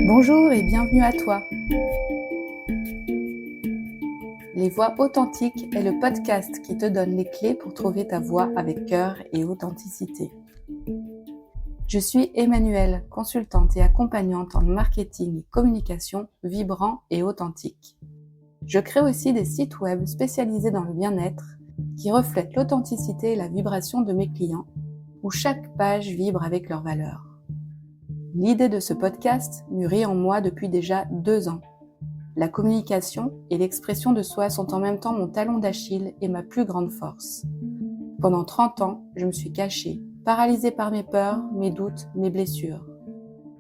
Bonjour et bienvenue à toi. Les Voix authentiques est le podcast qui te donne les clés pour trouver ta voix avec cœur et authenticité. Je suis Emmanuelle, consultante et accompagnante en marketing et communication vibrant et authentique. Je crée aussi des sites web spécialisés dans le bien-être qui reflètent l'authenticité et la vibration de mes clients, où chaque page vibre avec leurs valeurs. L'idée de ce podcast mûrit en moi depuis déjà 2 ans. La communication et l'expression de soi sont en même temps mon talon d'Achille et ma plus grande force. Pendant 30 ans, je me suis cachée, paralysée par mes peurs, mes doutes, mes blessures.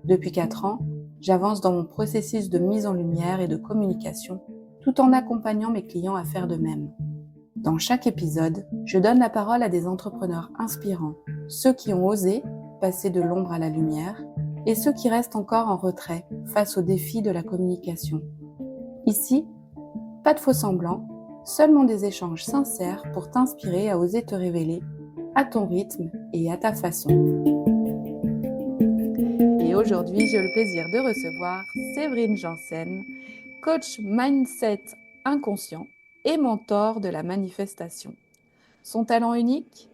Depuis 4 ans, j'avance dans mon processus de mise en lumière et de communication, tout en accompagnant mes clients à faire de même. Dans chaque épisode, je donne la parole à des entrepreneurs inspirants, ceux qui ont osé passer de l'ombre à la lumière, et ceux qui restent encore en retrait face aux défis de la communication. Ici, pas de faux semblants, seulement des échanges sincères pour t'inspirer à oser te révéler à ton rythme et à ta façon. Et aujourd'hui, j'ai le plaisir de recevoir Séverine Janssen, coach mindset inconscient et mentor de la manifestation. Son talent unique ?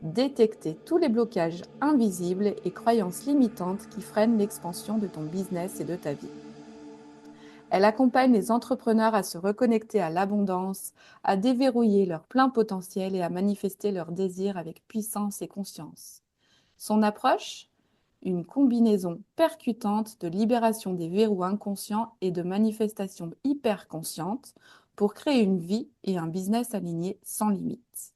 Détecter tous les blocages invisibles et croyances limitantes qui freinent l'expansion de ton business et de ta vie. Elle accompagne les entrepreneurs à se reconnecter à l'abondance, à déverrouiller leur plein potentiel et à manifester leurs désirs avec puissance et conscience. Son approche ? Une combinaison percutante de libération des verrous inconscients et de manifestation hyper consciente pour créer une vie et un business alignés sans limite.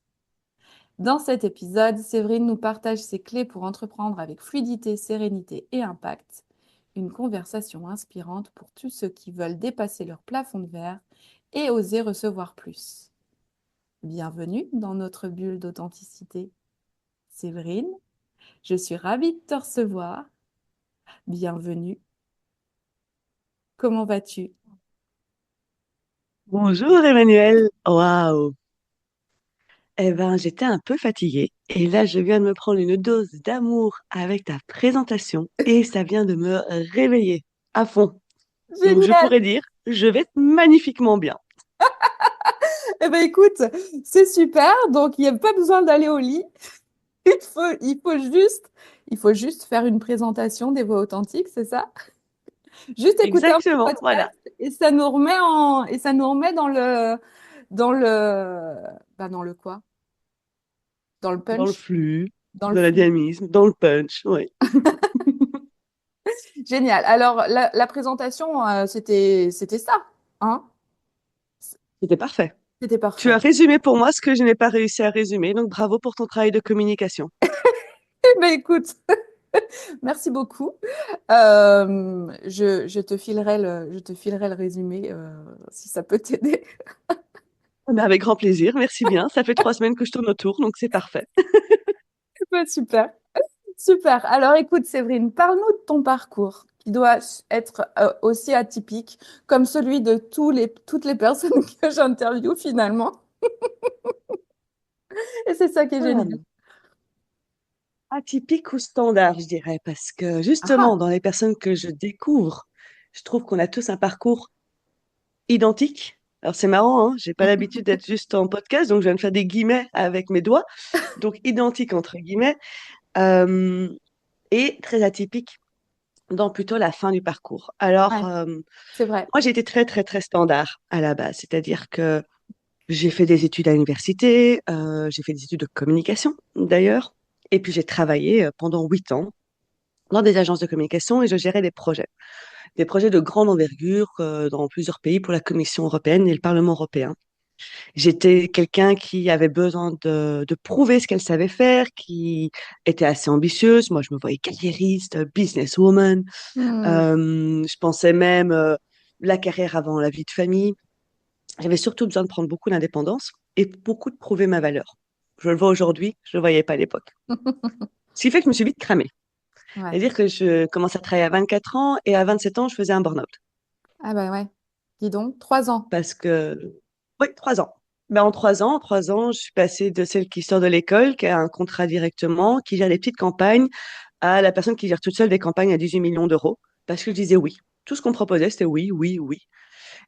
Dans cet épisode, Séverine nous partage ses clés pour entreprendre avec fluidité, sérénité et impact. Une conversation inspirante pour tous ceux qui veulent dépasser leur plafond de verre et oser recevoir plus. Bienvenue dans notre bulle d'authenticité. Séverine, je suis ravie de te recevoir. Bienvenue. Comment vas-tu ? Bonjour Emmanuel. Waouh. Eh ben, j'étais un peu fatiguée et là, je viens de me prendre une dose d'amour avec ta présentation et ça vient de me réveiller à fond. Donc, je Génial! pourrais dire, je vais magnifiquement bien. Eh bien écoute, c'est super. Donc il n'y a pas besoin d'aller au lit. Il faut juste faire une présentation des voix authentiques, c'est ça? Juste écouter un petit Exactement, voilà. podcast et ça nous remet dans le dans le quoi? Dans le Dans le punch, flux, dans le dans la flux. dynamisme, dans le punch, oui. Génial. Alors la présentation, c'était ça, hein? C'était parfait. C'était Tu as parfait. résumé pour moi ce que je n'ai pas réussi à résumer, donc bravo pour ton travail de communication. Eh ben écoute, merci beaucoup. Je te filerai le résumé si ça peut t'aider. Mais avec grand plaisir, merci bien. Ça fait 3 semaines que je tourne autour, donc c'est parfait. Ouais, super. Super. Alors écoute, Séverine, parle-nous de ton parcours qui doit être aussi atypique comme celui de toutes les personnes que j'interviewe finalement. Et c'est ça qui est génial. Atypique ou standard, je dirais, parce que Ah, justement, ah. dans les personnes que je découvre, je trouve qu'on a tous un parcours identique. Alors c'est marrant, hein, j'ai pas l'habitude d'être juste en podcast, donc je viens de faire des guillemets avec mes doigts, donc identique entre guillemets, euh, et très atypique dans plutôt la fin du parcours. Alors, Ouais, c'est vrai. moi j'ai été très très très standard à la base, c'est-à-dire que j'ai fait des études à l'université, j'ai fait des études de communication d'ailleurs, et puis j'ai travaillé pendant 8 ans dans des agences de communication et je gérais des projets de grande envergure dans plusieurs pays pour la Commission européenne et le Parlement européen. J'étais quelqu'un qui avait besoin de prouver ce qu'elle savait faire, qui était assez ambitieuse. Moi, je me voyais carriériste, businesswoman. Hmm. Je pensais même la carrière avant la vie de famille. J'avais surtout besoin de prendre beaucoup d'indépendance et beaucoup de prouver ma valeur. Je le vois aujourd'hui, je le voyais pas à l'époque. Ce qui fait que je me suis vite cramée. Ouais. C'est-à-dire que je commençais à travailler à 24 ans et à 27 ans, je faisais un burn-out. Ah bah ouais. Dis donc, 3 ans. Parce que, oui, 3 ans. Ben, en 3 ans, je suis passée de celle qui sort de l'école, qui a un contrat directement, qui gère des petites campagnes, à la personne qui gère toute seule des campagnes à 18 millions d'euros, parce que je disais oui. Tout ce qu'on me proposait, c'était oui, oui, oui.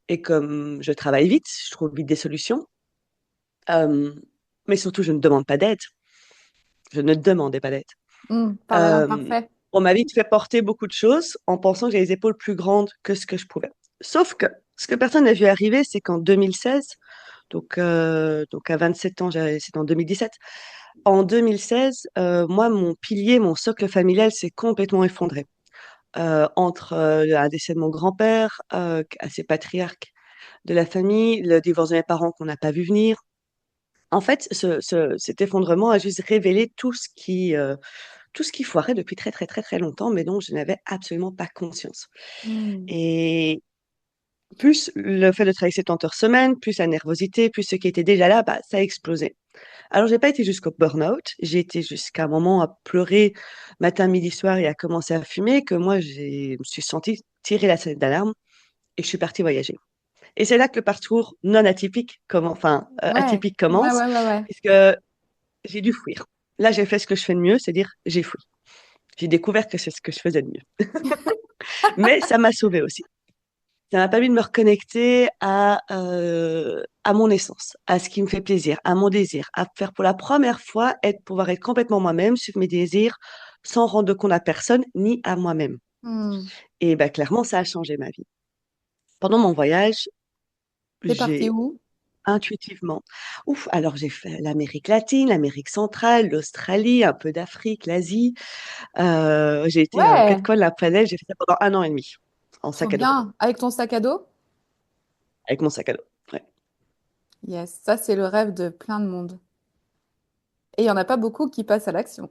Et comme je travaille vite, je trouve vite des solutions. Euh, mais surtout, je ne demande pas d'aide. Je ne demandais pas d'aide. Par Euh, l'imparfait. on m'a vite fait porter beaucoup de choses en pensant que j'avais les épaules plus grandes que ce que je pouvais. Sauf que ce que personne n'a vu arriver, c'est qu'en 2016, donc à 27 ans, c'était en 2017. En 2016, moi, mon pilier, mon socle familial s'est complètement effondré. Entre un décès de mon grand-père, assez patriarque de la famille, le divorce de mes parents qu'on n'a pas vu venir. En fait, cet effondrement a juste révélé tout ce qui foirait depuis très, très, très, très longtemps, mais dont je n'avais absolument pas conscience. Hmm. Et plus le fait de travailler 70 heures semaine, plus la nervosité, plus ce qui était déjà là, bah, ça a explosé. Alors, j'ai pas été jusqu'au burn-out. J'ai été jusqu'à un moment à pleurer matin, midi, soir et à commencer à fumer que moi, je me suis sentie tirer la sonnette d'alarme et je suis partie voyager. Et c'est là que le parcours non atypique, Ouais, atypique ouais, commence, ouais, ouais, ouais. puisque j'ai dû fuir. Là, j'ai fait ce que je fais de mieux, c'est dire j'ai fui. J'ai découvert que c'est ce que je faisais de mieux. Mais ça m'a sauvée aussi. Ça m'a permis de me reconnecter à mon essence, à ce qui me fait plaisir, à mon désir, à faire pour la première fois, pouvoir être complètement moi-même, suivre mes désirs, sans rendre compte à personne ni à moi-même. Hmm. Et bah, clairement, ça a changé ma vie. Pendant mon voyage, T'es parti j'ai où? intuitivement, alors j'ai fait l'Amérique latine, l'Amérique centrale, l'Australie, un peu d'Afrique, l'Asie. J'ai été aux quatre Ouais, coins de la planète, j'ai fait ça pendant 1 an et demi, en trop sac à dos, bien. Avec ton sac à dos? avec mon sac à dos. Ouais. Yes, ça c'est le rêve de plein de monde. Et il y en a pas beaucoup qui passent à l'action.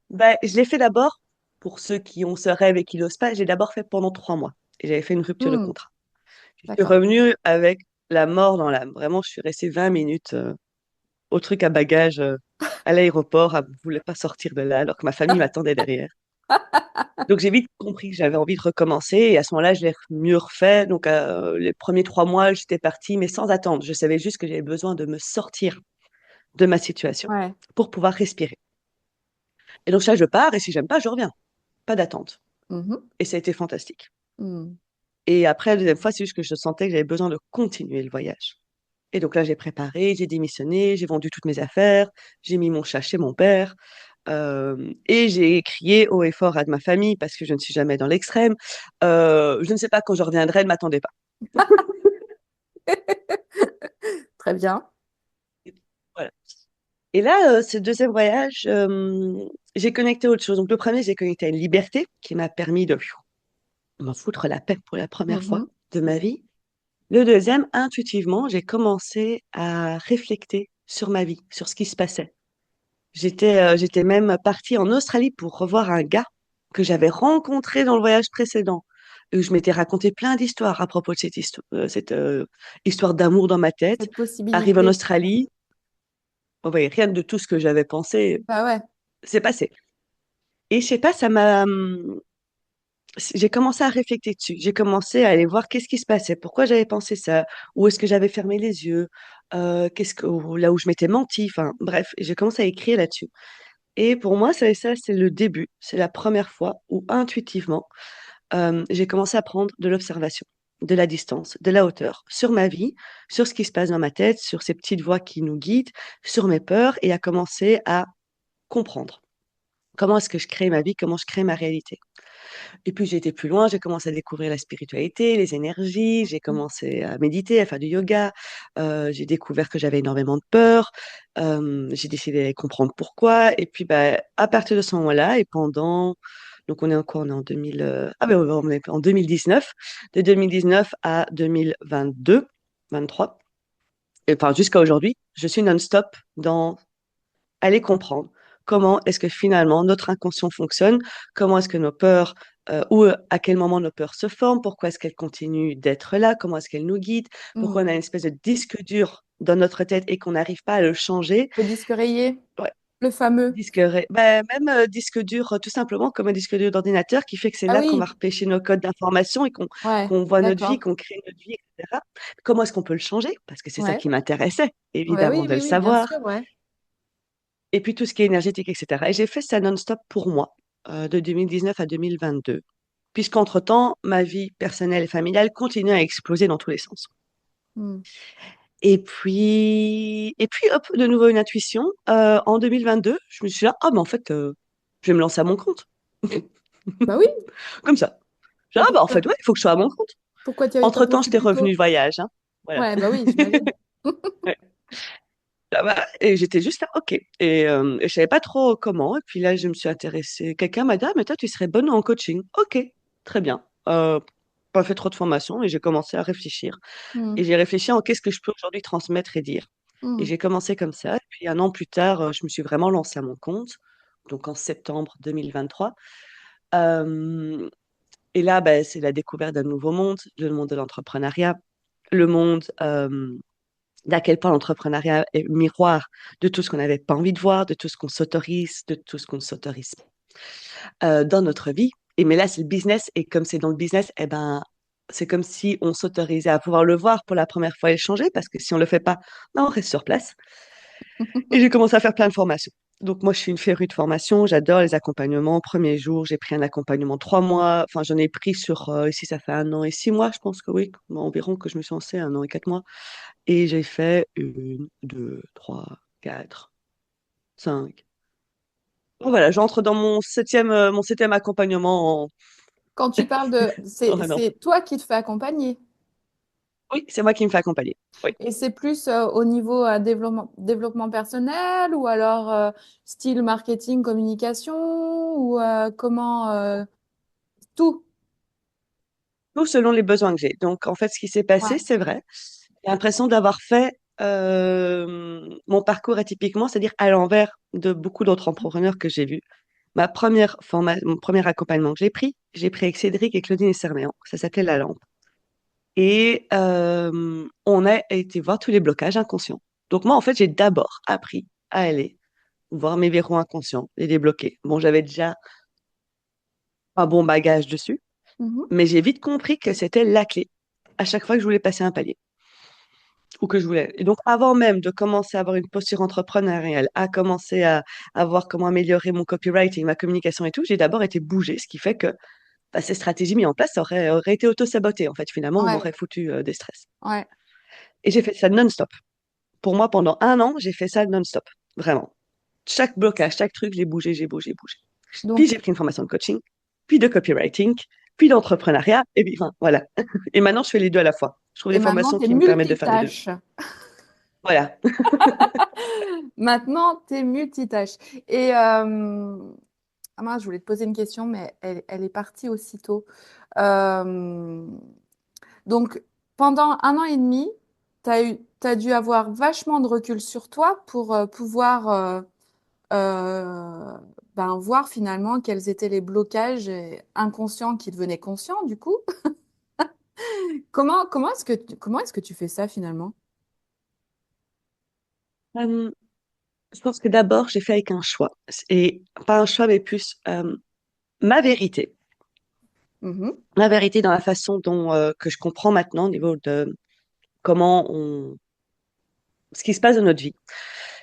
Ben, je l'ai fait d'abord, pour ceux qui ont ce rêve et qui n'osent pas, j'ai d'abord fait pendant 3 mois. Et j'avais fait une rupture de Hmm, contrat. Je suis d'accord. revenue avec la mort dans l'âme. Vraiment, je suis restée 20 minutes au truc à bagages à l'aéroport. Elle ne voulait pas sortir de là, alors que ma famille m'attendait derrière. Donc j'ai vite compris que j'avais envie de recommencer. Et à ce moment-là, je l'ai mieux refait. Donc les premiers 3 mois, j'étais partie, mais sans attendre. Je savais juste que j'avais besoin de me sortir de ma situation Ouais. pour pouvoir respirer. Et donc ça, je pars, et si j'aime pas, je reviens. Pas d'attente. Mhm. Et ça a été fantastique. Hmm. Et après, la deuxième fois, c'est juste que je sentais que j'avais besoin de continuer le voyage. Et donc là, j'ai préparé, j'ai démissionné, j'ai vendu toutes mes affaires, j'ai mis mon chat chez mon père, et j'ai crié haut et fort à de ma famille parce que je ne suis jamais dans l'extrême. Je ne sais pas quand je reviendrai, ne m'attendez pas. Très bien. Voilà. Et là, ce deuxième voyage, j'ai connecté à autre chose. Donc le premier, j'ai connecté à une liberté qui m'a permis de m'en foutre la paix pour la première fois Mhm. de ma vie. Le deuxième, intuitivement, j'ai commencé à réfléchir sur ma vie, sur ce qui se passait. J'étais même partie en Australie pour revoir un gars que j'avais rencontré dans le voyage précédent. Et où je m'étais raconté plein d'histoires à propos de cette histoire d'amour dans ma tête. Cette Arrive en possibilité. Australie, oh ouais, rien de tout ce que j'avais pensé Bah ouais. s'est passé. Et je sais pas, j'ai commencé à réfléchir dessus. J'ai commencé à aller voir qu'est-ce qui se passait, pourquoi j'avais pensé ça, où est-ce que j'avais fermé les yeux, là où je m'étais menti. Enfin, bref, j'ai commencé à écrire là-dessus. Et pour moi, ça, c'est le début. C'est la première fois où intuitivement, j'ai commencé à prendre de l'observation, de la distance, de la hauteur sur ma vie, sur ce qui se passe dans ma tête, sur ces petites voix qui nous guident, sur mes peurs et à commencer à comprendre comment est-ce que je crée ma vie, comment je crée ma réalité. Et puis j'ai été plus loin, j'ai commencé à découvrir la spiritualité, les énergies, j'ai commencé à méditer, à faire du yoga, j'ai découvert que j'avais énormément de peur, j'ai décidé de comprendre pourquoi, et puis bah, à partir de ce moment-là, et donc on est en quoi? On est en 2000, on est en 2019, de 2019 à 2022, 23, et enfin jusqu'à aujourd'hui, je suis non-stop dans aller comprendre comment est-ce que finalement notre inconscient fonctionne, comment est-ce que nos peurs, ou à quel moment nos peurs se forment, pourquoi est-ce qu'elles continuent d'être là, comment est-ce qu'elles nous guident, pourquoi on a Hmm. une espèce de disque dur dans notre tête et qu'on n'arrive pas à le changer. Le disque rayé, Ouais, le fameux. même disque dur, tout simplement comme un disque dur d'ordinateur qui fait que c'est Ah là qu'on va oui, repêcher nos codes d'information et ouais, qu'on voit notre vie, d'accord. qu'on crée notre vie, etc. Comment est-ce qu'on peut le changer? Parce que c'est ça Ouais. qui m'intéressait, Ouais, évidemment, oui, de oui, le oui, bien savoir. sûr, ouais. Et puis tout ce qui est énergétique, etc. Et j'ai fait ça non-stop pour moi, de 2019 à 2022. puisqu'entre-temps, ma vie personnelle et familiale continue à exploser dans tous les sens. Mm. Et puis, hop, de nouveau une intuition. En 2022, je me suis dit, ah, mais en fait, je vais me lancer à mon compte. Bah oui, Comme ça. bah En fait, ouais, il faut que je sois à mon compte. pourquoi tu n'y avais pas Entre-temps, pensé j'étais plus revenue tôt? de voyage, hein. Voilà. Ouais, bah oui, j'imagine. Ouais. Ah bah, et j'étais juste là, ok. Et je savais pas trop comment. Et puis là, je me suis intéressée. Quelqu'un m'a dit, ah, mais toi, tu serais bonne en coaching. Ok, très bien. Pas fait trop de formation et j'ai commencé à réfléchir. Mm. Et j'ai réfléchi en qu'est-ce que je peux aujourd'hui transmettre et dire. Et Mm. j'ai commencé comme ça. Et puis un an plus tard, je me suis vraiment lancée à mon compte, donc en septembre 2023. Euh, et là, ben, c'est la découverte d'un nouveau monde, le monde de l'entrepreneuriat, le monde d'à quel point l'entrepreneuriat est miroir de tout ce qu'on n'avait pas envie de voir, de tout ce qu'on s'autorise, de tout ce qu'on ne s'autorise pas dans notre vie. Et mais là, c'est le business. Et comme c'est dans le business, eh ben, c'est comme si on s'autorisait à pouvoir le voir pour la première fois et le changer, parce que si on le fait pas, ben, on reste sur place. Et j'ai commencé à faire plein de formations. Donc moi, je suis une férue de formation, j'adore les accompagnements. Premier jour, j'ai pris un accompagnement 3 mois. Enfin, j'en ai pris sur, ici, ça fait 1 an et 6 mois, je pense que oui, environ que je me suis lancée, 1 an et 4 mois. Et j'ai fait 1, 2, 3, 4, 5. Bon, voilà, j'entre dans mon septième accompagnement Quand tu parles de... en un an. C'est toi qui te fais accompagner. Oui, c'est moi qui me fais accompagner. Oui. Et c'est plus au niveau développement personnel ou alors style marketing, communication ou comment tout. Tout selon les besoins que j'ai. Donc, en fait, ce qui s'est passé, Ouais. c'est vrai. J'ai l'impression d'avoir fait mon parcours atypiquement, c'est-à-dire à l'envers de beaucoup d'autres entrepreneurs que j'ai vus. Mon premier accompagnement que j'ai pris avec Cédric et Claudine Serméan. Ça s'appelait La Lampe. Et on a été voir tous les blocages inconscients. Donc moi, en fait, j'ai d'abord appris à aller voir mes verrous inconscients, les débloquer. Bon, j'avais déjà un bon bagage dessus, Mhm. mais j'ai vite compris que c'était la clé à chaque fois que je voulais passer un palier ou que je voulais. Et donc, avant même de commencer à avoir une posture entrepreneuriale, à commencer à voir comment améliorer mon copywriting, ma communication et tout, j'ai d'abord été bougée, ce qui fait que bah, ces stratégies mises en place auraient été auto-sabotées. En fait, finalement, on Ouais, m'aurait foutu des stress. ouais. Et j'ai fait ça non-stop. Pour moi, pendant un an, j'ai fait ça non-stop. Vraiment. Chaque blocage, chaque truc, j'ai bougé, j'ai bougé, bougé. Puis Donc, j'ai pris une formation de coaching, puis de copywriting, puis d'entrepreneuriat, et puis enfin, voilà. Et maintenant, je fais les deux à la fois. Je trouve et des maintenant, formations tu es qui me permettent de faire les deux. multitâche. Voilà. Maintenant, tu es multitâche. Et ah mince, je voulais te poser une question, mais elle est partie aussitôt. Euh, Donc, pendant un an et demi, t'as dû avoir vachement de recul sur toi pour pouvoir euh, ben, voir finalement quels étaient les blocages inconscients qui devenaient conscients, du coup. Comment est-ce que tu fais ça finalement? Euh, je pense que d'abord, j'ai fait avec un choix. Et pas un choix, mais plus ma vérité. Mhm, Ma vérité dans la façon dont que je comprends maintenant au niveau de comment on... ce qui se passe dans notre vie.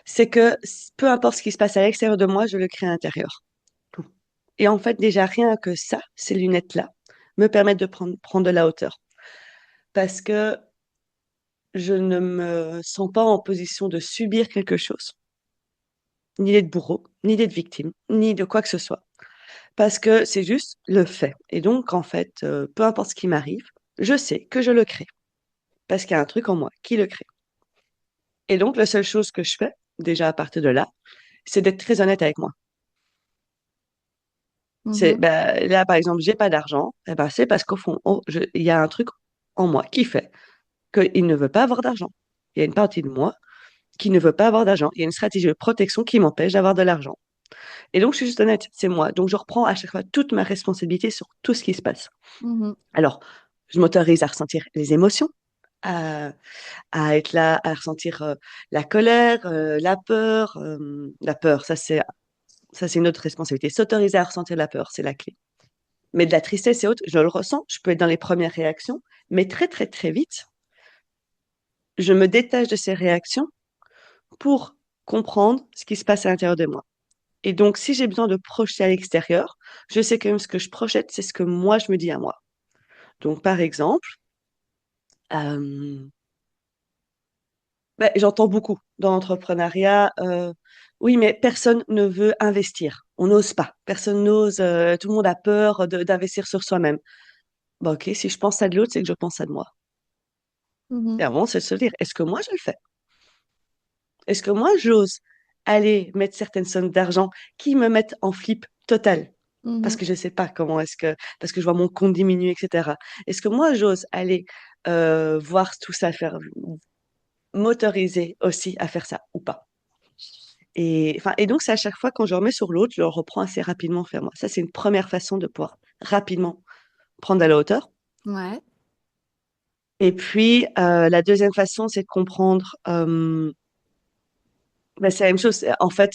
C'est que peu importe ce qui se passe à l'extérieur de moi, je le crée à l'intérieur. Tout. Et en fait, déjà, rien que ça, ces lunettes-là, me permettent de prendre de la hauteur. Parce que je ne me sens pas en position de subir quelque chose, ni d'être bourreau, ni d'être victime, ni de quoi que ce soit. Parce que c'est juste le fait. Et donc, en fait, peu importe ce qui m'arrive, je sais que je le crée. Parce qu'il y a un truc en moi qui le crée. Et donc, la seule chose que je fais, déjà à partir de là, c'est d'être très honnête avec moi. C'est, mhm, ben, là, par exemple, j'ai pas d'argent, eh ben, c'est parce qu'au fond, il y a un truc en moi qui fait qu'il ne veut pas avoir d'argent. Il y a une partie de moi qui ne veut pas avoir d'argent. Il y a une stratégie de protection qui m'empêche d'avoir de l'argent. Et donc, je suis juste honnête, c'est moi. Donc, je reprends à chaque fois toute ma responsabilité sur tout ce qui se passe. mhm, Alors, je m'autorise à ressentir les émotions, à, à être là, à ressentir la colère, la peur. La peur, ça, c'est une autre responsabilité. S'autoriser à ressentir la peur, c'est la clé. Mais de la tristesse et autres, je le ressens, je peux être dans les premières réactions, mais très, très, très vite, je me détache de ces réactions pour comprendre ce qui se passe à l'intérieur de moi. Et donc, si j'ai besoin de projeter à l'extérieur, je sais quand même ce que je projette, c'est ce que moi, je me dis à moi. Donc, par exemple, euh, j'entends beaucoup dans l'entrepreneuriat, oui, mais personne ne veut investir. On n'ose pas. Personne n'ose. Tout le monde a peur d'investir sur soi-même. Bah, ok, si je pense à de l'autre, c'est que je pense à de moi. Et Mhm. avant, c'est de se dire, est-ce que moi, je le fais? Est-ce que moi, j'ose aller mettre certaines sommes d'argent qui me mettent en flip total? Parce Mhm. que je ne sais pas comment est-ce que, parce que je vois mon compte diminuer, etc. Est-ce que moi, j'ose aller voir tout ça, faire, m'autoriser aussi à faire ça ou pas? Et donc, c'est à chaque fois quand je remets sur l'autre, je le reprends assez rapidement faire moi. Ça, c'est une première façon de pouvoir rapidement prendre à la hauteur. Ouais. Et puis, la deuxième façon, c'est de comprendre, c'est la même chose. En fait,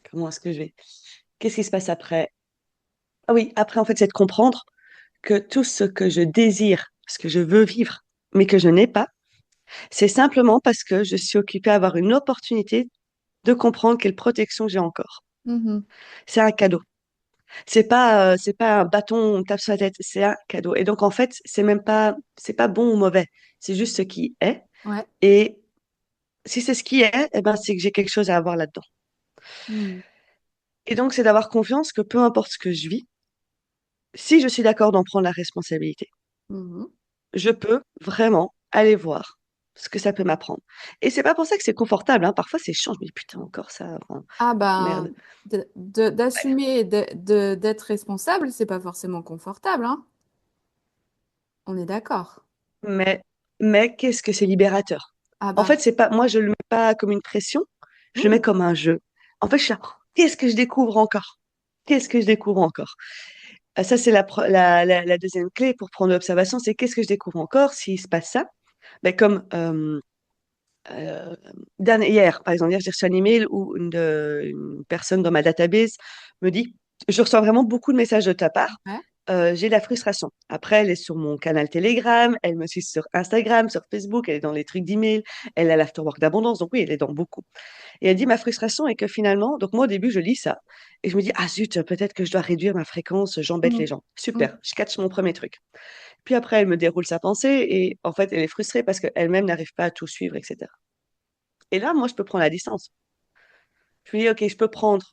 comment est-ce que je vais? Qu'est-ce qui se passe après? Ah oui, après, en fait, c'est de comprendre que tout ce que je désire, ce que je veux vivre, mais que je n'ai pas, c'est simplement parce que je suis occupée à avoir une opportunité de comprendre quelle protection j'ai encore. Mhm. C'est un cadeau. C'est pas un bâton, on tape sur la tête, c'est un cadeau. Et donc, en fait, c'est pas bon ou mauvais. C'est juste ce qui est. Ouais. Et si c'est ce qui est, eh ben, c'est que j'ai quelque chose à avoir là-dedans. Mhm. Et donc, c'est d'avoir confiance que peu importe ce que je vis, si je suis d'accord d'en prendre la responsabilité, Mhm. je peux vraiment aller voir ce que ça peut m'apprendre. Et c'est pas pour ça que c'est confortable, hein. Parfois, c'est chiant. Je me dis, putain, encore ça. Enfin, Ah ben, merde. d'assumer et d'être responsable, c'est pas forcément confortable, hein. On est d'accord. Mais, mais qu'est-ce que c'est libérateur? Ah En bah. fait, c'est pas, moi, je le mets pas comme une pression, je le mets Mhm. comme un jeu. En fait, je suis là, qu'est-ce que je découvre encore? Qu'est-ce que je découvre encore? Ça, c'est la deuxième clé pour prendre l'observation, c'est qu'est-ce que je découvre encore s'il se passe ça? Comme euh, hier, par exemple, hier, j'ai reçu un email où une personne dans ma database me dit, je reçois vraiment beaucoup de messages de ta part. Ouais. J'ai de la frustration. Après, elle est sur mon canal Telegram, elle me suit sur Instagram, sur Facebook, elle est dans les trucs d'email, elle a l'afterwork d'abondance, donc oui, elle est dans beaucoup. Et elle dit, ma frustration est que finalement, donc moi au début, je lis ça et je me dis, ah zut, peut-être que je dois réduire ma fréquence, j'embête les Mhm. gens. Mhm. Super, je catch mon premier truc. Puis après, elle me déroule sa pensée et en fait, elle est frustrée parce qu'elle-même n'arrive pas à tout suivre, etc. Et là, moi, je peux prendre la distance. Je me dis, OK, je peux prendre.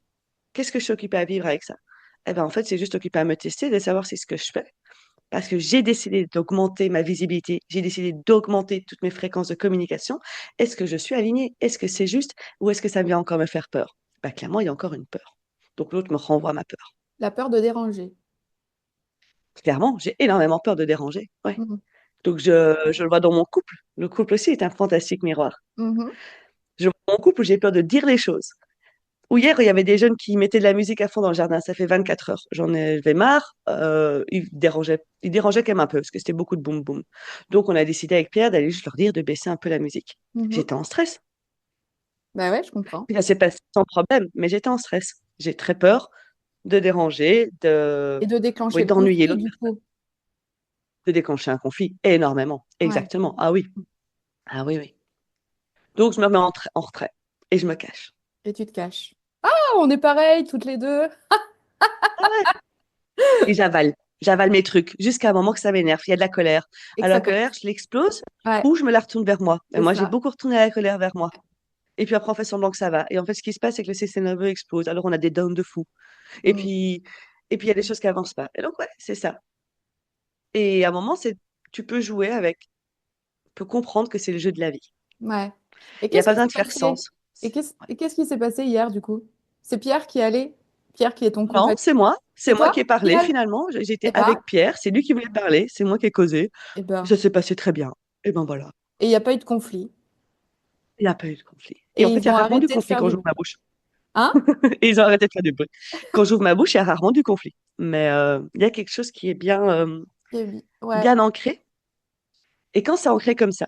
Qu'est-ce que je suis occupée à vivre avec ça? Eh ben, en fait, c'est juste occupé à me tester, de savoir si ce que je fais, parce que j'ai décidé d'augmenter ma visibilité, j'ai décidé d'augmenter toutes mes fréquences de communication. Est-ce que je suis alignée? Est-ce que c'est juste? Ou est-ce que ça vient encore me faire peur? Bah, clairement, il y a encore une peur. Donc, l'autre me renvoie ma peur. La peur de déranger. Clairement, j'ai énormément peur de déranger. Ouais. Mhm. Donc, je le vois dans mon couple. Le couple aussi est un fantastique miroir. Mhm. Je vois mon couple où j'ai peur de dire les choses. Ou hier, il y avait des jeunes qui mettaient de la musique à fond dans le jardin. Ça fait 24 heures. J'en avais marre. Ils dérangeaient quand même un peu parce que c'était beaucoup de boum boum. Donc, on a décidé avec Pierre d'aller juste leur dire de baisser un peu la musique. Mhm. J'étais en stress. Bah ouais, je comprends. Puis ça s'est passé sans problème, mais j'étais en stress. J'ai très peur de déranger, Et de oui, déclencher le d'ennuyer conflit, l'autre du personne, coup. de déclencher un conflit énormément. Ouais. Exactement. Ah oui. Ah oui, oui. Donc, je me mets en retrait et je me cache. Et tu te caches. Ah, on est pareil, toutes les deux. Ah ouais. Et j'avale. J'avale mes trucs jusqu'à un moment que ça m'énerve. Il y a de la colère. Et que Alors ça la colère, pète. je l'explose Ouais, ou je me la retourne vers moi. Et c'est moi, j'ai ça. beaucoup retourné la colère vers moi. Et puis après, on fait semblant que ça va. Et en fait, ce qui se passe, c'est que le système nerveux explose. Alors, on a des downs de fou. Et Mm. puis, et puis, il y a des choses qui avancent pas. Et donc, ouais, c'est ça. Et à un moment, tu peux jouer avec, tu peux comprendre que c'est le jeu de la vie. Ouais. Et Il n'y a qu'est-ce pas qui besoin s'est de faire passé? sens. Ouais. Et qu'est-ce qui s'est passé hier, du coup? C'est Pierre qui est allé? Pierre qui est ton Non, compagnon? c'est moi. C'est C'est moi toi? qui ai parlé Final? finalement. J'étais Eh ben, avec Pierre. C'est lui qui voulait parler. C'est moi qui ai causé. eh ben. Ça s'est passé très bien. Et ben voilà. Et il n'y a pas eu de conflit. Il n'y a pas eu de conflit. Et en Et fait, il ils y a ont rarement du arrêté de conflit faire quand du j'ouvre bruit. ma bouche. Hein? Et ils ont arrêté de faire du bruit. Quand j'ouvre ma bouche, il y a rarement du conflit. Mais il y a quelque chose qui est Ouais. bien ancré. Et quand c'est ancré comme ça,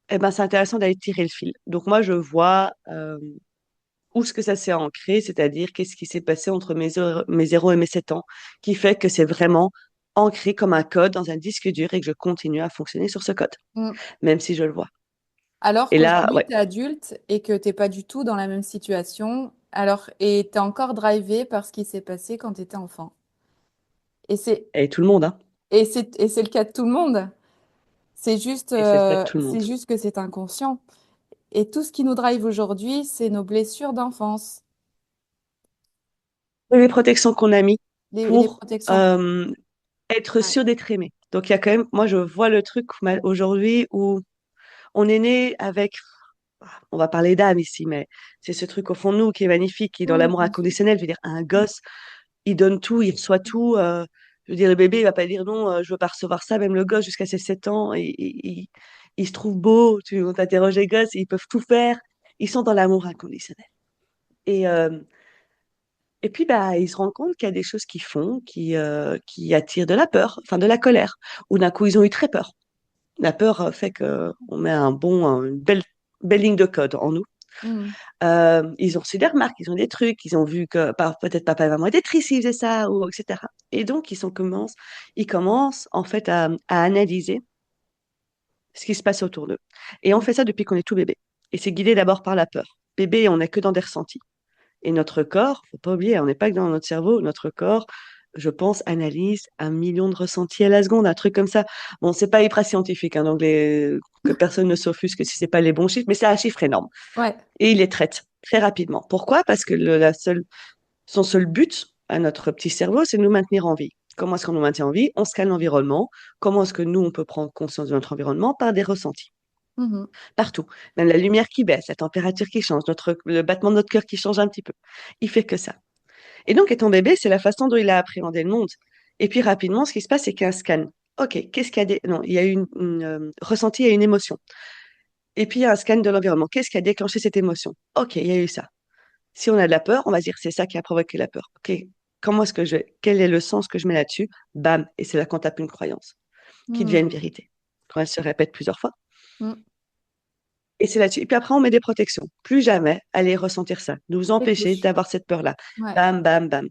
eh ben, c'est intéressant d'aller tirer le fil. Donc moi, je vois où est-ce que ça s'est ancré, c'est-à-dire qu'est-ce qui s'est passé entre mes 0 et mes 7 ans, qui fait que c'est vraiment ancré comme un code dans un disque dur et que je continue à fonctionner sur ce code, Mm. même si je le vois. Alors Et là, qu'aujourd'hui, ouais, tu es adulte et que tu n'es pas du tout dans la même situation Alors, et t'es encore drivé par ce qui s'est passé quand t'étais enfant. Et c'est, Et tout le monde, hein. et c'est le cas de tout le monde. Et c'est le cas de tout le monde. C'est juste que c'est inconscient. Et tout ce qui nous drive aujourd'hui, c'est nos blessures d'enfance, Et les protections qu'on a mis les pour protections. être Ouais. sûr d'être aimé. Donc il y a quand même, moi je vois le truc aujourd'hui où on est né avec, on va parler d'âme ici, mais c'est ce truc au fond de nous qui est magnifique, qui est dans Oui, l'amour bien sûr. inconditionnel. Je veux dire, un gosse, il donne tout, il reçoit tout. Je veux dire, le bébé, il va pas dire non, je veux pas recevoir ça. Même le gosse, jusqu'à ses 7 ans, il se trouve beau. On t'interroge les gosses, ils peuvent tout faire. Ils sont dans l'amour inconditionnel. Et, euh, et puis, bah, ils se rendent compte qu'il y a des choses qu'ils font qui attirent de la peur, enfin de la colère. Ou d'un coup, ils ont eu très peur. La peur fait qu'on met une belle ligne de code en nous. Mhm. Ils ont reçu des remarques, ils ont des trucs, ils ont vu que peut-être papa et maman étaient tristes, ils faisaient ça, ou etc. Et donc, ils commencent en fait à analyser ce qui se passe autour d'eux. Et on fait ça depuis qu'on est tout bébé. Et c'est guidé d'abord par la peur. Bébé, on n'est que dans des ressentis. Et notre corps, faut pas oublier, on n'est pas que dans notre cerveau, notre corps, je pense, analyse 1 million de ressentis à la seconde, un truc comme ça. Bon, c'est pas hyper scientifique, hein, donc que personne ne s'offusque si c'est pas les bons chiffres, mais c'est un chiffre énorme. Ouais. Et il les traite très rapidement. Pourquoi? Parce que son seul but à notre petit cerveau, c'est de nous maintenir en vie. Comment est-ce qu'on nous maintient en vie? On scanne l'environnement. Comment est-ce que nous, on peut prendre conscience de notre environnement? Par des ressentis. Mhm. Partout. Même la lumière qui baisse, la température qui change, le battement de notre cœur qui change un petit peu. Il fait que ça. Et donc, étant bébé, c'est la façon dont il a appréhendé le monde. Et puis, rapidement, ce qui se passe, c'est qu'il y a un scan. OK, qu'est-ce qu'il y a Non, il y a eu ressenti, il y a une émotion. Et puis, il y a un scan de l'environnement. Qu'est-ce qui a déclenché cette émotion? OK, il y a eu ça. Si on a de la peur, on va se dire c'est ça qui a provoqué la peur. OK, quel est le sens que je mets là-dessus? Bam, et c'est là qu'on tape une croyance qui devient une Mhm. vérité. Quand elle se répète plusieurs fois. Mhm. Et c'est là-dessus. Et puis après, on met des protections. Plus jamais aller ressentir ça, nous Des empêcher couches. d'avoir cette peur-là. Ouais. Bam, bam, bam.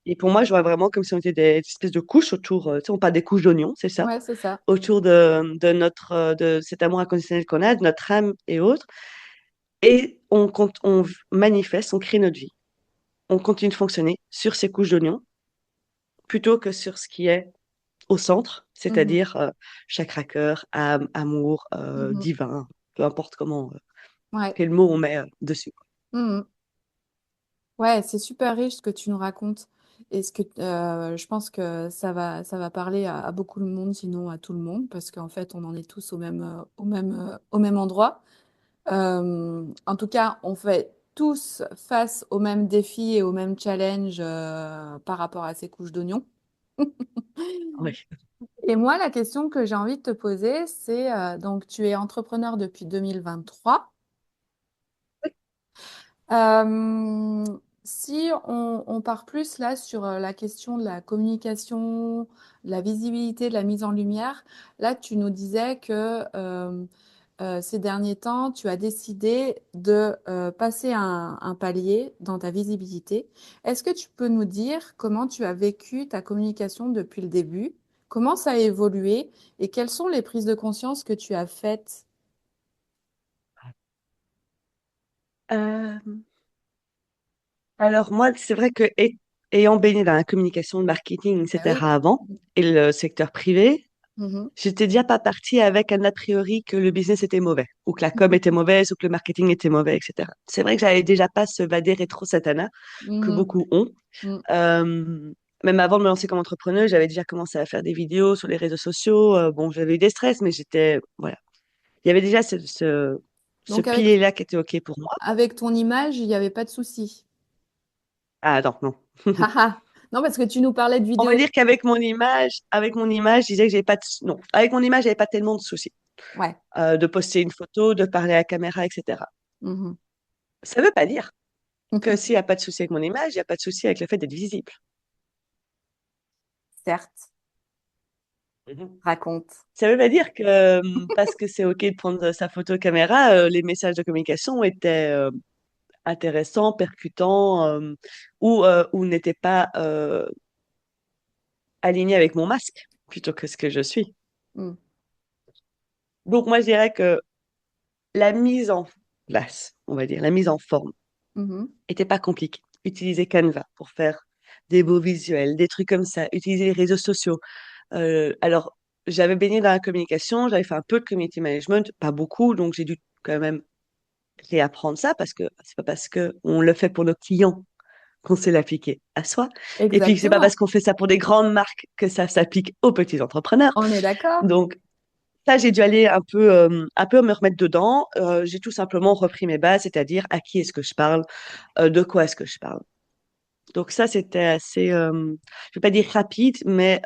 Et pour moi, je vois vraiment comme si on était des espèces de couches autour, tu sais, on parle des couches d'oignons, c'est ça, Ouais, c'est ça. autour de cet amour inconditionnel qu'on a, de notre âme et autres. Et on manifeste, on crée notre vie. On continue de fonctionner sur ces couches d'oignons plutôt que sur ce qui est au centre, Mhm. c'est-à-dire chakra cœur, âme, amour, Mhm. divin, peu importe Ouais. quel mot on met dessus. Mhm. Ouais, c'est super riche ce que tu nous racontes. Et je pense que ça va parler à beaucoup de monde, sinon à tout le monde, parce qu'en fait, on en est tous au même endroit. En tout cas, on fait tous face aux mêmes défis et aux mêmes challenges par rapport à ces couches d'oignons. Oui. Et moi, la question que j'ai envie de te poser, c'est donc tu es entrepreneur depuis 2023. Euh, Si on part plus là sur la question de la communication, de la visibilité, de la mise en lumière, là tu nous disais que ces derniers temps, tu as décidé de passer un palier dans ta visibilité. Est-ce que tu peux nous dire comment tu as vécu ta communication depuis le début? Comment ça a évolué et quelles sont les prises de conscience que tu as faites? Euh, alors moi, c'est vrai que ayant baigné dans la communication, le marketing, Ah oui. etc. avant, et le secteur privé, Mhm. j'étais déjà pas partie avec un a priori que le business était mauvais, ou que la com était mauvaise, ou que le marketing était mauvais, etc. C'est vrai que j'avais déjà pas ce vadé rétro satana que Mhm. beaucoup ont. Mhm. Euh, Même avant de me lancer comme entrepreneur, j'avais déjà commencé à faire des vidéos sur les réseaux sociaux. Bon, j'avais eu des stress, mais voilà. Il y avait déjà ce Donc pilier-là qui était OK pour moi. avec ton image, il n'y avait pas de souci. Ah non, non. Haha. Non, parce que tu nous parlais de On va vidéos. dire avec mon image, je disais que j'avais pas de, non, avec mon image, j'avais pas tellement de soucis. Ouais. De poster une photo, de parler à la caméra, etc. Mhm. Ça veut pas dire que s'il n'y a pas de souci avec mon image, il n'y a pas de souci avec le fait d'être visible. Certes, Mhm. raconte. Ça veut pas dire que parce que c'est OK de prendre sa photo caméra, les messages de communication étaient intéressants, percutants, ou n'étaient pas alignés avec mon masque plutôt que ce que je suis. Mm. Donc moi, je dirais que la mise en place, on va dire, la mise en forme, Mhm. était pas compliqué. Utiliser Canva pour faire des beaux visuels, des trucs comme ça. Utiliser les réseaux sociaux. Alors, j'avais baigné dans la communication, j'avais fait un peu de community management, pas beaucoup, donc j'ai dû quand même réapprendre ça parce que c'est pas parce que on le fait pour nos clients qu'on sait l'appliquer à soi. Et puis, c'est pas parce Exactement. qu'on fait ça pour des grandes marques que ça s'applique aux petits entrepreneurs. On est d'accord? Donc, ça, j'ai dû aller un peu me remettre dedans. J'ai tout simplement repris mes bases, c'est-à-dire à qui est-ce que je parle, de quoi est-ce que je parle. Donc ça, c'était assez, je vais pas dire rapide, mais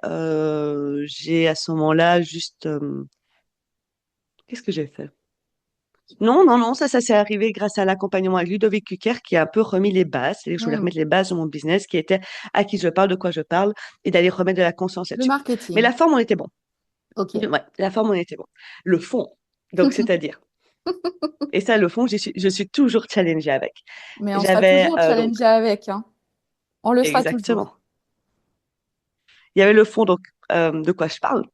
j'ai à ce moment-là juste, qu'est-ce que j'ai fait? Non, non, non, ça s'est arrivé grâce à l'accompagnement avec Ludovic Cucker qui a un peu remis les bases. C'est-à-dire, je voulais Hmm. remettre les bases de mon business qui était à qui je parle, de quoi je parle et d'aller remettre de la conscience Le là-dessus. Mais marketing. la forme, on était bon. Ok. Ouais, la forme, on était bon. Le fond, donc c'est-à-dire, et ça, le fond, je suis toujours challengée avec. Mais on sera J'avais, toujours donc, challengé avec, hein. On le sera toujours. exactement. Il y avait le fond, donc, de quoi je parle.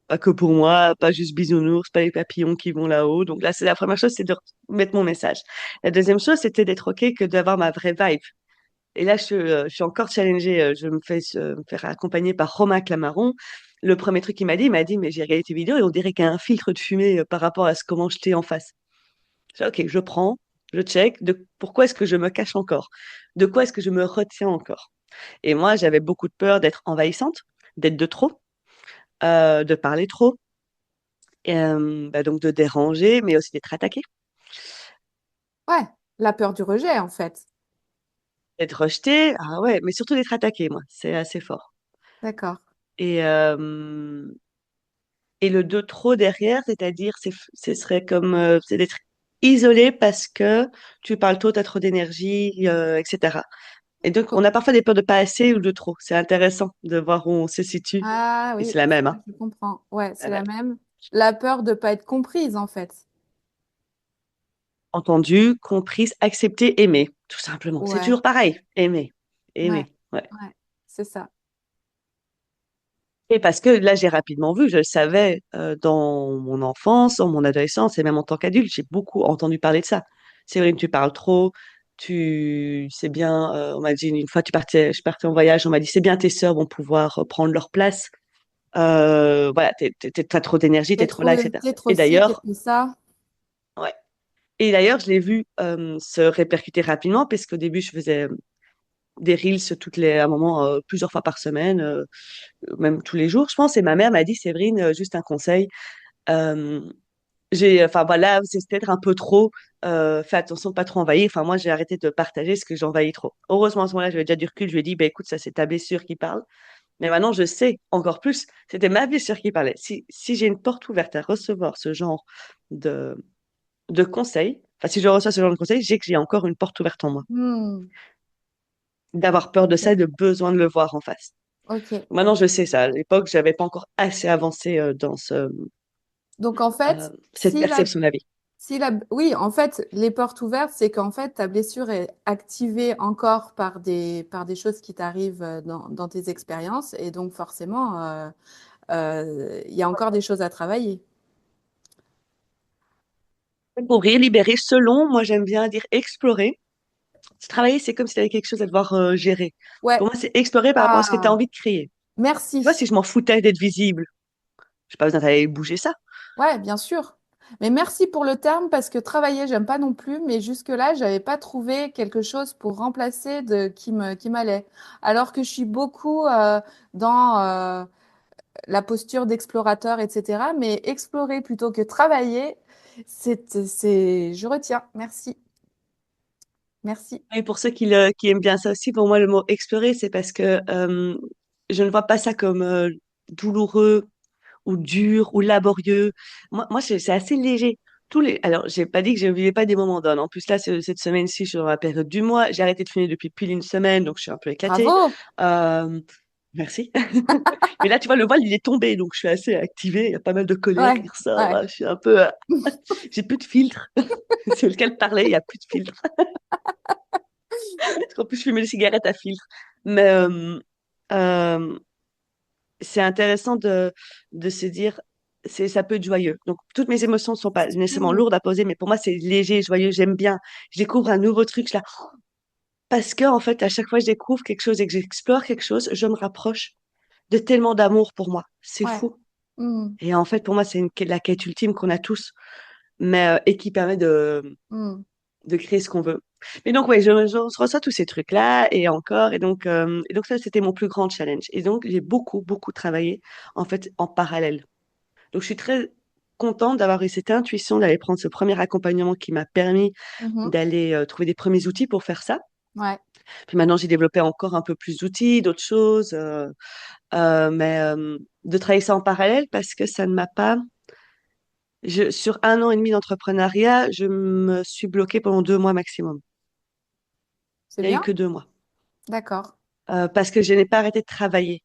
Pas que pour moi, pas juste bisounours, pas les papillons qui vont là-haut. Donc là, c'est la première chose, c'est de mettre mon message. La deuxième chose, c'était d'être OK, que d'avoir ma vraie vibe. Et là, je suis encore challengée. Je me faire accompagner par Romain Clamaron. Le premier truc qu'il m'a dit, il m'a dit, mais j'ai regardé tes vidéos et on dirait qu'il y a un filtre de fumée par rapport à ce comment je t'ai en face. Je dis, OK, je prends, je check. Pourquoi est-ce que je me cache encore? De quoi est-ce que je me retiens encore? Et moi, j'avais beaucoup de peur d'être envahissante, d'être de trop, de parler trop, et, donc de déranger, mais aussi d'être attaquée, Ouais, la peur du rejet, en fait. d'être rejetée. Ah ouais, mais surtout d'être attaquée, moi, c'est assez fort. D'accord. Et, et le de trop derrière, c'est-à-dire, ce serait comme, c'est d'être isolé parce que tu parles trop, t'as trop d'énergie, etc. Et donc, Co- on a parfois des peurs de pas assez ou de trop. C'est intéressant de voir où on se situe. Ah Et oui, c'est la même, ça, hein. je comprends. Ouais, c'est La la même. même. La peur de pas être comprise, en fait. Entendu, comprise, acceptée, aimée, tout simplement. C'est Ouais, toujours pareil. Aimer, ouais, aimer. Ouais. ouais, c'est ça. Et parce que là, j'ai rapidement vu, je le savais dans mon enfance, dans mon adolescence et même en tant qu'adulte, j'ai beaucoup entendu parler de ça. Séverine, tu parles trop, tu c'est bien, on m'a dit une fois, je partais en voyage, on m'a dit c'est bien, tes sœurs vont pouvoir prendre leur place. Voilà, t'as trop d'énergie, t'es trop là, etc. T'es trop Et ci, t'es d'ailleurs, trop ça. ouais. Et d'ailleurs, je l'ai vu se répercuter rapidement, parce qu'au début, je faisais des reels à un moment, plusieurs fois par semaine. Même tous les jours, je pense. Et ma mère m'a dit, Séverine, juste un conseil. Euh, enfin voilà, c'est peut-être un peu trop. Fais attention de pas trop envahir. Enfin, moi, j'ai arrêté de partager ce que j'envahis trop. Heureusement, à ce moment-là, j'avais déjà du recul. Je lui ai dit, bah, écoute, ça, c'est ta blessure qui parle. Mais maintenant, je sais encore plus. C'était ma blessure qui parlait. Si j'ai une porte ouverte à recevoir ce genre de, de conseils, enfin, si je reçois ce genre de conseils, j'ai que j'ai encore une porte ouverte en moi. Hmm, D'avoir peur de ça et de besoin de le voir en face. ok. Maintenant, je sais ça. À l'époque, j'avais pas encore assez avancé dans Donc, en fait, cette perception de la vie. oui, en fait, les portes ouvertes, c'est qu'en fait, ta blessure est activée encore par des choses qui t'arrivent dans tes expériences. Et donc, forcément, il y a encore des choses à travailler. Découvrir, libérer, selon, moi j'aime bien dire explorer. Travailler, c'est comme si tu avais quelque chose à devoir gérer. Ouais. Pour moi, c'est explorer par rapport à ce que tu as Ah, envie de créer. Tu vois, merci. si je m'en foutais d'être visible, j'ai pas besoin d'aller bouger ça. Ouais, bien sûr. Mais merci pour le terme parce que travailler, j'aime pas non plus, mais jusque-là, j'avais pas trouvé quelque chose pour remplacer qui m'allait. Alors que je suis beaucoup dans la posture d'explorateur, etc. Mais explorer plutôt que travailler, je retiens. Merci. Merci. Et pour ceux qui aiment bien ça aussi, pour moi, le mot explorer, c'est parce que je ne vois pas ça comme douloureux ou dur ou laborieux. Moi c'est assez léger. Alors, j'ai pas dit que je ne vivais pas des moments d'âne. En plus, là, cette semaine-ci, je suis dans la période du mois. J'ai arrêté de fumer depuis pile une semaine, donc je suis un peu éclatée. Bravo. Euh, Merci. Mais là, tu vois, le voile, il est tombé, donc je suis assez activée. Il y a pas mal de colère Ouais, qui ressort. ouais. Je suis un peu, j'ai plus de filtre. C'est lequel parlait, il y a plus de filtre. Parce qu'en plus, je fumais des cigarettes à filtre. Mais euh, c'est intéressant de se dire. ça peut être joyeux. Donc, toutes mes émotions ne sont pas nécessairement Hmm. lourdes à poser, mais pour moi, c'est léger, joyeux, j'aime bien. Je découvre un nouveau truc, je suis là. Parce que, en fait, à chaque fois que je découvre quelque chose et que j'explore quelque chose, je me rapproche de tellement d'amour pour moi. C'est Ouais. fou. Hmm. Et en fait, pour moi, c'est la quête ultime qu'on a tous, mais et qui permet Hmm. de créer ce qu'on veut. Mais donc, ouais, je reçois tous ces trucs-là et encore. Et donc ça, c'était mon plus grand challenge. Et donc, j'ai beaucoup, beaucoup travaillé, en fait, en parallèle. Donc, je suis très contente d'avoir eu cette intuition d'aller prendre ce premier accompagnement qui m'a permis Mhm. d'aller trouver des premiers outils pour faire ça. Ouais. Puis maintenant, j'ai développé encore un peu plus d'outils, d'autres choses, mais de travailler ça en parallèle parce que ça ne m'a pas. Sur 1 an et demi d'entrepreneuriat, je me suis bloquée pendant 2 mois maximum. C'est Il n'y a eu bien? que 2 mois. D'accord. Parce que je n'ai pas arrêté de travailler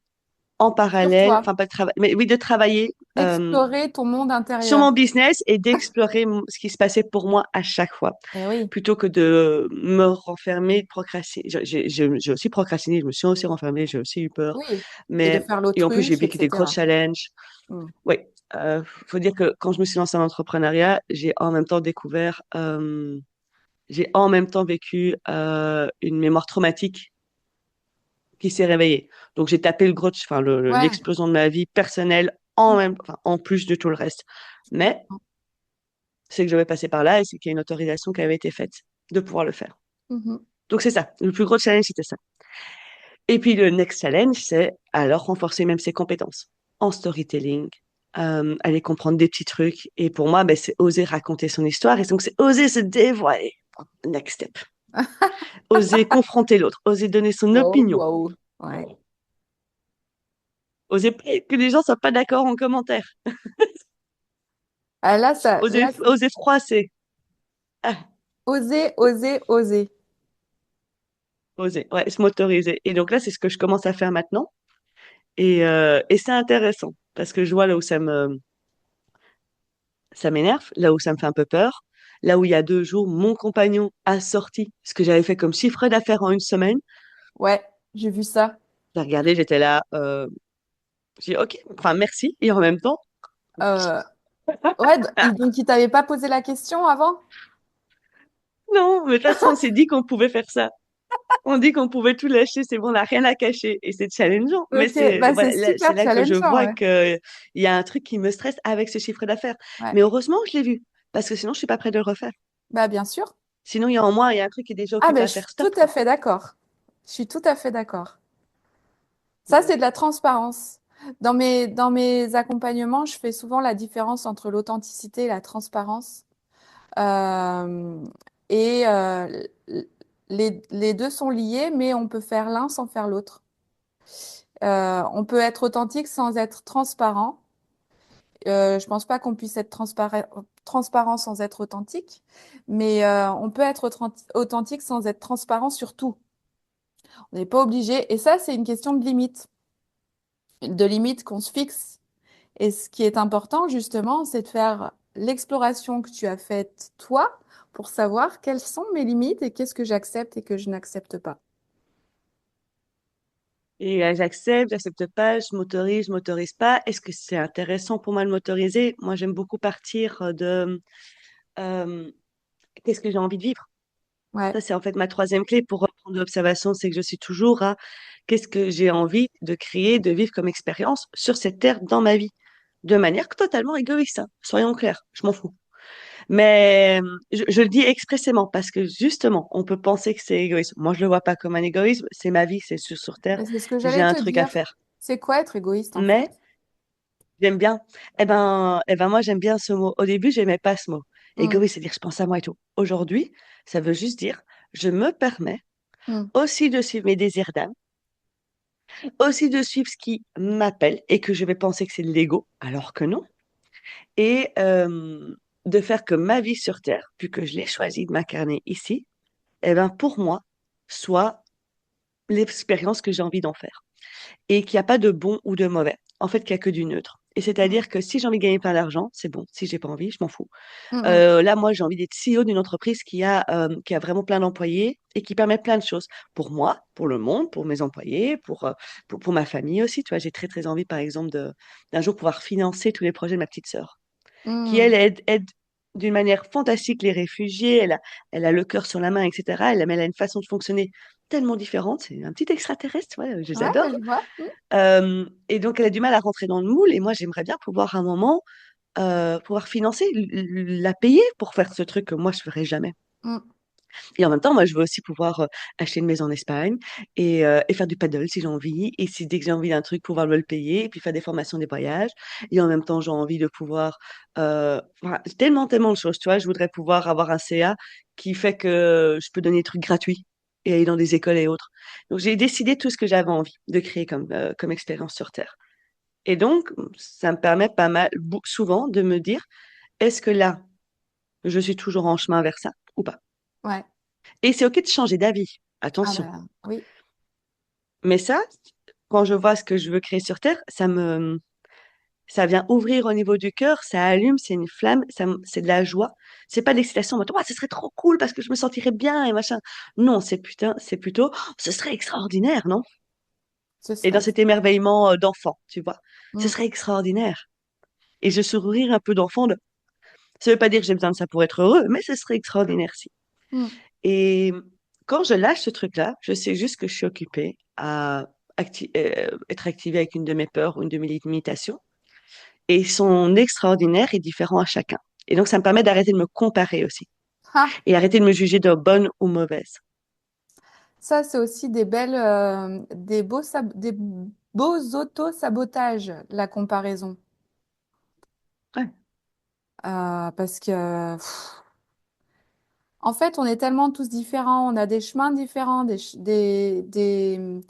en Sur parallèle, toi, enfin pas de travail, mais oui, de travailler d'explorer ton monde sur mon intérieur. business et d'explorer ce qui se passait pour moi à chaque fois, Eh oui, plutôt que de me renfermer, de procrastiner. J'ai aussi procrastiné, je me suis aussi renfermée, j'ai aussi eu peur, oui. Et de mais faire et en plus j'ai l'autruche, vécu des gros etc. challenges. Hmm. Oui, faut dire que quand je me suis lancée en entrepreneuriat, j'ai en même temps vécu une mémoire traumatique qui s'est réveillée. Donc j'ai tapé le gros, enfin Ouais. l'explosion de ma vie personnelle enfin, en plus de tout le reste. Mais c'est que je vais passer par là et c'est qu'il y a une autorisation qui avait été faite de pouvoir le faire. Mhm. Donc c'est ça. Le plus gros challenge, c'était ça. Et puis le next challenge, c'est alors renforcer même ses compétences en storytelling, aller comprendre des petits trucs. Et pour moi, ben, c'est oser raconter son histoire. Et donc c'est oser se dévoiler. Next step. Oser confronter l'autre, oser donner son Wow, opinion, wow. Ouais. oser que les gens soient pas d'accord en commentaire, Ah, oser froisser. Ah, oser, oser, oser. oser, ouais, se m'autoriser. Et donc là, c'est ce que je commence à faire maintenant. Et c'est intéressant parce que je vois là où ça m'énerve, là où ça me fait un peu peur, là où il y a 2 jours, mon compagnon a sorti ce que j'avais fait comme chiffre d'affaires en une semaine. Ouais, j'ai vu ça. J'ai regardé, j'étais là, j'ai dit ok, enfin merci. Et en même temps, Euh, ouais, donc il t'avait pas posé la question avant? non, mais de toute façon, on s'est dit qu'on pouvait faire ça. On dit qu'on pouvait tout lâcher, c'est bon, on n'a rien à cacher. Et c'est challengeant. Mais Ok, bah c'est voilà, c'est super là que je challengeant, vois ouais. qu'il y a un truc qui me stresse avec ce chiffre d'affaires. Ouais, Mais heureusement que je l'ai vu. Parce que sinon, je suis pas prête de le refaire. bah bien sûr. Sinon, il y a en moi, il y a un truc qui est déjà Ah occupé ben à je suis faire tout stop, à quoi. fait d'accord. Je suis tout à fait d'accord. Ça, c'est de la transparence. Dans mes accompagnements, je fais souvent la différence entre l'authenticité et la transparence. Euh, et les deux sont liés, mais on peut faire l'un sans faire l'autre. On peut être authentique sans être transparent. Je pense pas qu'on puisse être transparent sans être authentique, mais on peut être authentique sans être transparent sur tout. On n'est pas obligé. Et ça, c'est une question de limite qu'on se fixe. Et ce qui est important, justement, c'est de faire l'exploration que tu as faite toi pour savoir quelles sont mes limites et qu'est-ce que j'accepte et que je n'accepte pas. Et j'accepte pas, je m'autorise pas. Est-ce que c'est intéressant pour moi de m'autoriser? Moi, j'aime beaucoup partir de euh, qu'est-ce que j'ai envie de vivre? Ouais. Ça, c'est en fait ma troisième clé pour reprendre l'observation, c'est que je suis toujours à qu'est-ce que j'ai envie de créer, de vivre comme expérience sur cette terre dans ma vie, de manière totalement égoïste, hein. Soyons clairs, je m'en fous. Mais je le dis expressément parce que justement, on peut penser que c'est égoïste. Moi, je le vois pas comme un égoïsme, c'est ma vie, c'est sur terre, Et c'est ce que j'ai j'allais un te truc à dire. faire. C'est quoi être égoïste en Mais fait? j'aime bien. Moi, j'aime bien ce mot. Au début, j'aimais pas ce mot. Hmm, Égoïste, c'est-à-dire je pense à moi et tout. Aujourd'hui, ça veut juste dire je me permets hmm. aussi de suivre mes désirs d'âme, aussi de suivre ce qui m'appelle et que je vais penser que c'est de l'ego, alors que non. Et de faire que ma vie sur Terre, vu que je l'ai choisi de m'incarner ici, pour moi, soit l'expérience que j'ai envie d'en faire. Et qu'il n'y a pas de bon ou de mauvais. En fait, qu'il n'y a que du neutre. Et c'est-à-dire que si j'ai envie de gagner plein d'argent, c'est bon. Si j'ai pas envie, je m'en fous. Mhm. Là, moi, j'ai envie d'être CEO d'une entreprise qui a vraiment plein d'employés et qui permet plein de choses pour moi, pour le monde, pour mes employés, pour ma famille aussi. Tu vois, j'ai très, très envie, par exemple, d'un jour pouvoir financer tous les projets de ma petite sœur, qui, elle, Mhm. aide d'une manière fantastique les réfugiés. Elle a le cœur sur la main, etc. Mais elle a une façon de fonctionner tellement différente. C'est un petit extraterrestre, ouais, je les Ouais, adore. je vois. Mhm. Et donc, elle a du mal à rentrer dans le moule. Et moi, j'aimerais bien pouvoir, à un moment, pouvoir financer, la payer pour faire ce truc que moi, je ferais jamais. Mhm. Et en même temps, moi, je veux aussi pouvoir acheter une maison en Espagne et faire du paddle si j'ai envie. Et si dès que j'ai envie d'un truc, pouvoir me le payer et puis faire des formations, des voyages. Et en même temps, j'ai envie de pouvoir... enfin, tellement, tellement de choses, tu vois. Je voudrais pouvoir avoir un CA qui fait que je peux donner des trucs gratuits et aller dans des écoles et autres. Donc, j'ai décidé tout ce que j'avais envie de créer comme expérience sur Terre. Et donc, ça me permet pas mal, souvent, de me dire, est-ce que là, je suis toujours en chemin vers ça ou pas? Ouais. Et c'est OK de changer d'avis, Ah attention. bah oui. Mais ça, quand je vois ce que je veux créer sur Terre, ça vient ouvrir au niveau du cœur, ça allume, c'est une flamme, c'est de la joie. C'est pas de l'excitation, en mode, ce serait trop cool parce que je me sentirais bien et machin. Non, c'est plutôt, oh, ce serait extraordinaire, non? Ce Et serait dans cet extraordinaire. émerveillement d'enfant, tu vois, ce Mhm. serait extraordinaire. Et je sourire un peu d'enfant de, ça veut pas dire que j'ai besoin de ça pour être heureux, mais ce serait extraordinaire si. Mhm. Et quand je lâche ce truc-là, je sais juste que je suis occupée à être activée avec une de mes peurs ou une de mes limitations. Et son extraordinaire est différent à chacun. Et donc, ça me permet d'arrêter de me comparer aussi. Ah, Et arrêter de me juger de bonne ou mauvaise. ça, c'est aussi des belles, des beaux auto-sabotages, la comparaison. Ouais. Parce que, en fait, on est tellement tous différents, on a des chemins différents, des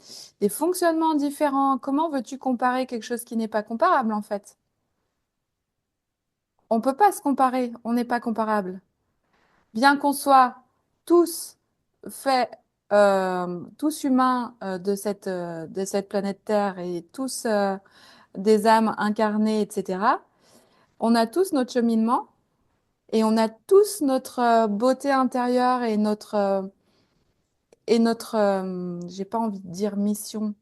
fonctionnements différents. Comment veux-tu comparer quelque chose qui n'est pas comparable, en fait? On peut pas se comparer, on n'est pas comparable. Bien qu'on soit tous faits, tous humains de cette planète Terre et tous des âmes incarnées, etc., on a tous notre cheminement et on a tous notre beauté intérieure et notre j'ai pas envie de dire mission,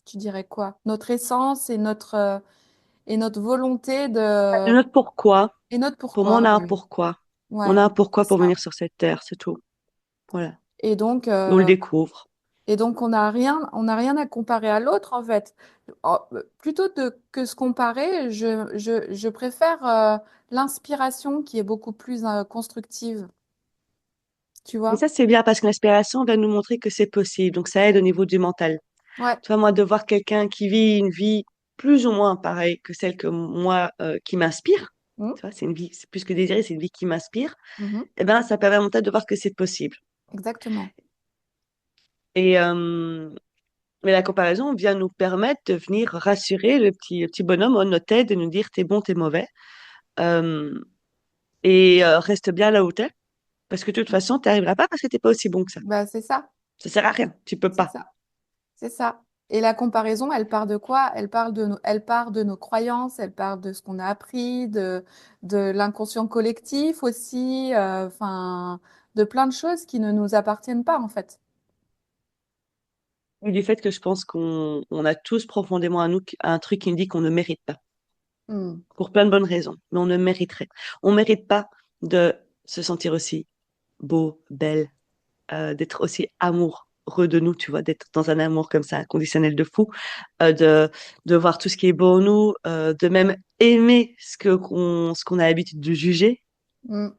tu dirais quoi? Notre essence et notre volonté de Notre pourquoi, et notre pour moi, on pourquoi. a un Ouais, pourquoi. On ouais, a un c'est pourquoi pour ça. venir sur cette terre, c'est tout. Voilà. Et donc, Et on le découvre. on n'a rien à comparer à l'autre, en fait. Plutôt que se comparer, je préfère l'inspiration qui est beaucoup plus constructive, tu Et vois? ça, c'est bien parce que l'inspiration va nous montrer que c'est possible. Donc, ça aide au niveau du mental. Ouais. Tu vois, moi, de voir quelqu'un qui vit une vie plus ou moins pareille que celle que moi, qui m'inspire, Mhm. tu vois, c'est une vie, c'est plus que désirée, c'est une vie qui m'inspire, Mhm. eh ben, ça permet à mon mental de voir que c'est possible. Exactement. Et, mais la comparaison vient nous permettre de venir rassurer le petit bonhomme en notre tête, de nous dire t'es bon, t'es mauvais, euh, et reste bien là où t'es, parce que de toute façon, t'arriveras pas parce que t'es pas aussi bon que ça. Bah, c'est ça. Ça sert à rien, tu peux C'est pas. ça. C'est ça. Et la comparaison, elle part de quoi? Elle part de nos croyances, elle part de ce qu'on a appris, de l'inconscient collectif aussi, enfin, de plein de choses qui ne nous appartiennent pas, en fait. Et du fait que je pense qu'on a tous profondément à nous un truc qui nous dit qu'on ne mérite pas, Hmm. pour plein de bonnes raisons, mais on ne mériterait. On mérite pas de se sentir aussi beau, belle, d'être aussi amoureux de nous, tu vois, d'être dans un amour comme ça, inconditionnel de fou, euh, de, de voir tout ce qui est beau en nous, de même aimer ce qu'on a l'habitude de juger, Hmm.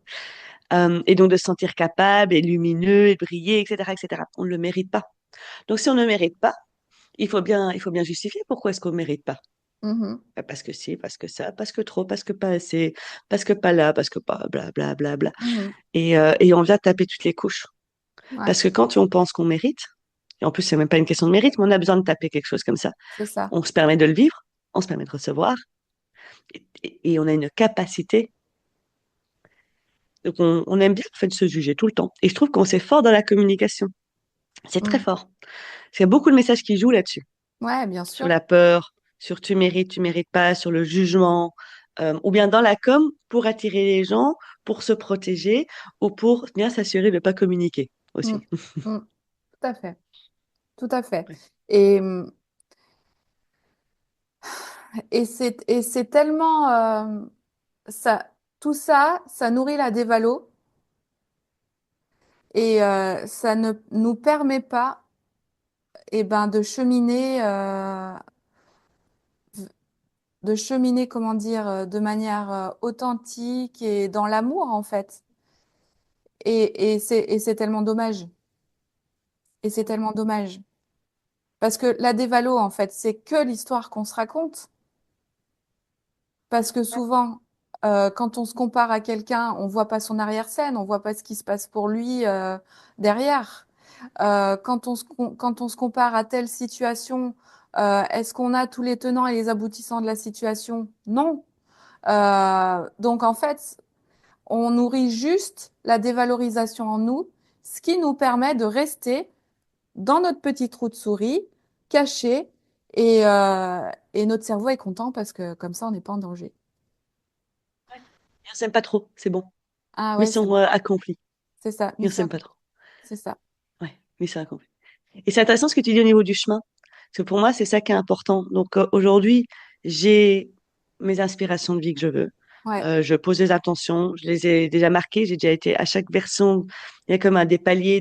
et donc de se sentir capable et lumineux et briller, etc., etc. On ne le mérite pas. Donc si on ne mérite pas, il faut bien justifier pourquoi est-ce qu'on ne mérite pas. Mhm. Parce que si, parce que ça, parce que trop, parce que pas assez, parce que pas là, parce que pas, bla bla bla bla. Mhm. Et on vient taper toutes les couches. Ouais, Parce que quand on pense qu'on mérite, et en plus, c'est même pas une question de mérite, mais on a besoin de taper quelque chose comme ça. c'est ça. On se permet de le vivre, on se permet de recevoir, et on a une capacité. Donc, on aime bien le fait de se juger tout le temps. Et je trouve qu'on c'est fort dans la communication. C'est très Hmm. fort. Parce qu'il y a beaucoup de messages qui jouent là-dessus, Ouais, bien sur sûr. la peur, sur tu mérites pas, sur le jugement, ou bien dans la com pour attirer les gens, pour se protéger ou pour bien s'assurer de ne pas communiquer mm, aussi. mm. Tout à fait, tout à fait. Ouais. Et, c'est tellement ça, tout ça, ça nourrit la dévalo et ça ne nous permet pas, eh ben, de cheminer, comment dire, de manière authentique et dans l'amour en fait. Et c'est tellement dommage. Et c'est tellement dommage. Parce que la dévalo, en fait, c'est que l'histoire qu'on se raconte. Parce que souvent, quand on se compare à quelqu'un, on voit pas son arrière-scène, on voit pas ce qui se passe pour lui derrière. Quand on se compare à telle situation, est-ce qu'on a tous les tenants et les aboutissants de la situation? Non. Donc en fait, on nourrit juste la dévalorisation en nous, ce qui nous permet de rester dans notre petit trou de souris, caché, et notre cerveau est content parce que comme ça, on n'est pas en danger. On s'aime pas trop, c'est bon. Ah ouais, c'est Mission bon. accomplie. C'est ça, On mission s'aime pas trop. accomplie. C'est ça. Ouais, mission accomplie. Et c'est intéressant ce que tu dis au niveau du chemin. Parce que pour moi, c'est ça qui est important. Donc aujourd'hui, j'ai mes inspirations de vie que je veux. Ouais, Je pose des intentions, je les ai déjà marquées. J'ai déjà été à chaque version, il y a comme des paliers,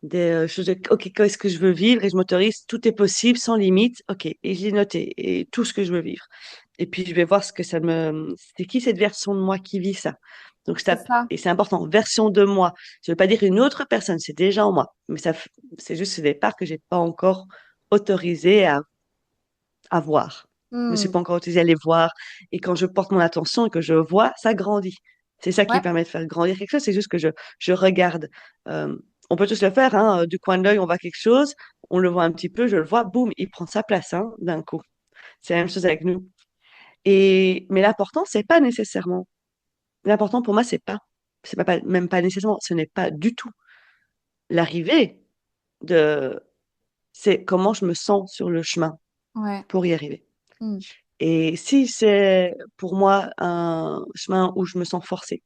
des choses de, OK, qu'est-ce que je veux vivre? Et je m'autorise, tout est possible, sans limite. OK, et je l'ai noté, et tout ce que je veux vivre. Et puis, je vais voir ce que ça me... C'est qui cette version de moi qui vit ça? Donc, je c'est tape, ça. et c'est important, version de moi. Je veux pas dire une autre personne, c'est déjà en moi. Mais c'est juste des parts que j'ai pas encore autorisé à voir. Je me suis Hmm. pas encore autorisée à les voir. Et quand je porte mon attention et que je vois, ça grandit. C'est ça qui Ouais, permet de faire grandir quelque chose. C'est juste que je regarde. Euh, on peut tous le faire, hein, du coin de l'œil, on voit quelque chose, on le voit un petit peu, je le vois, boum, il prend sa place, hein, d'un coup. C'est la même chose avec nous. Mais l'important, c'est pas nécessairement. L'important pour moi, c'est pas, même pas nécessairement, ce n'est pas du tout l'arrivée de, c'est comment je me sens sur le chemin ouais. pour y arriver. Hmm. Et si c'est pour moi un chemin où je me sens forcée,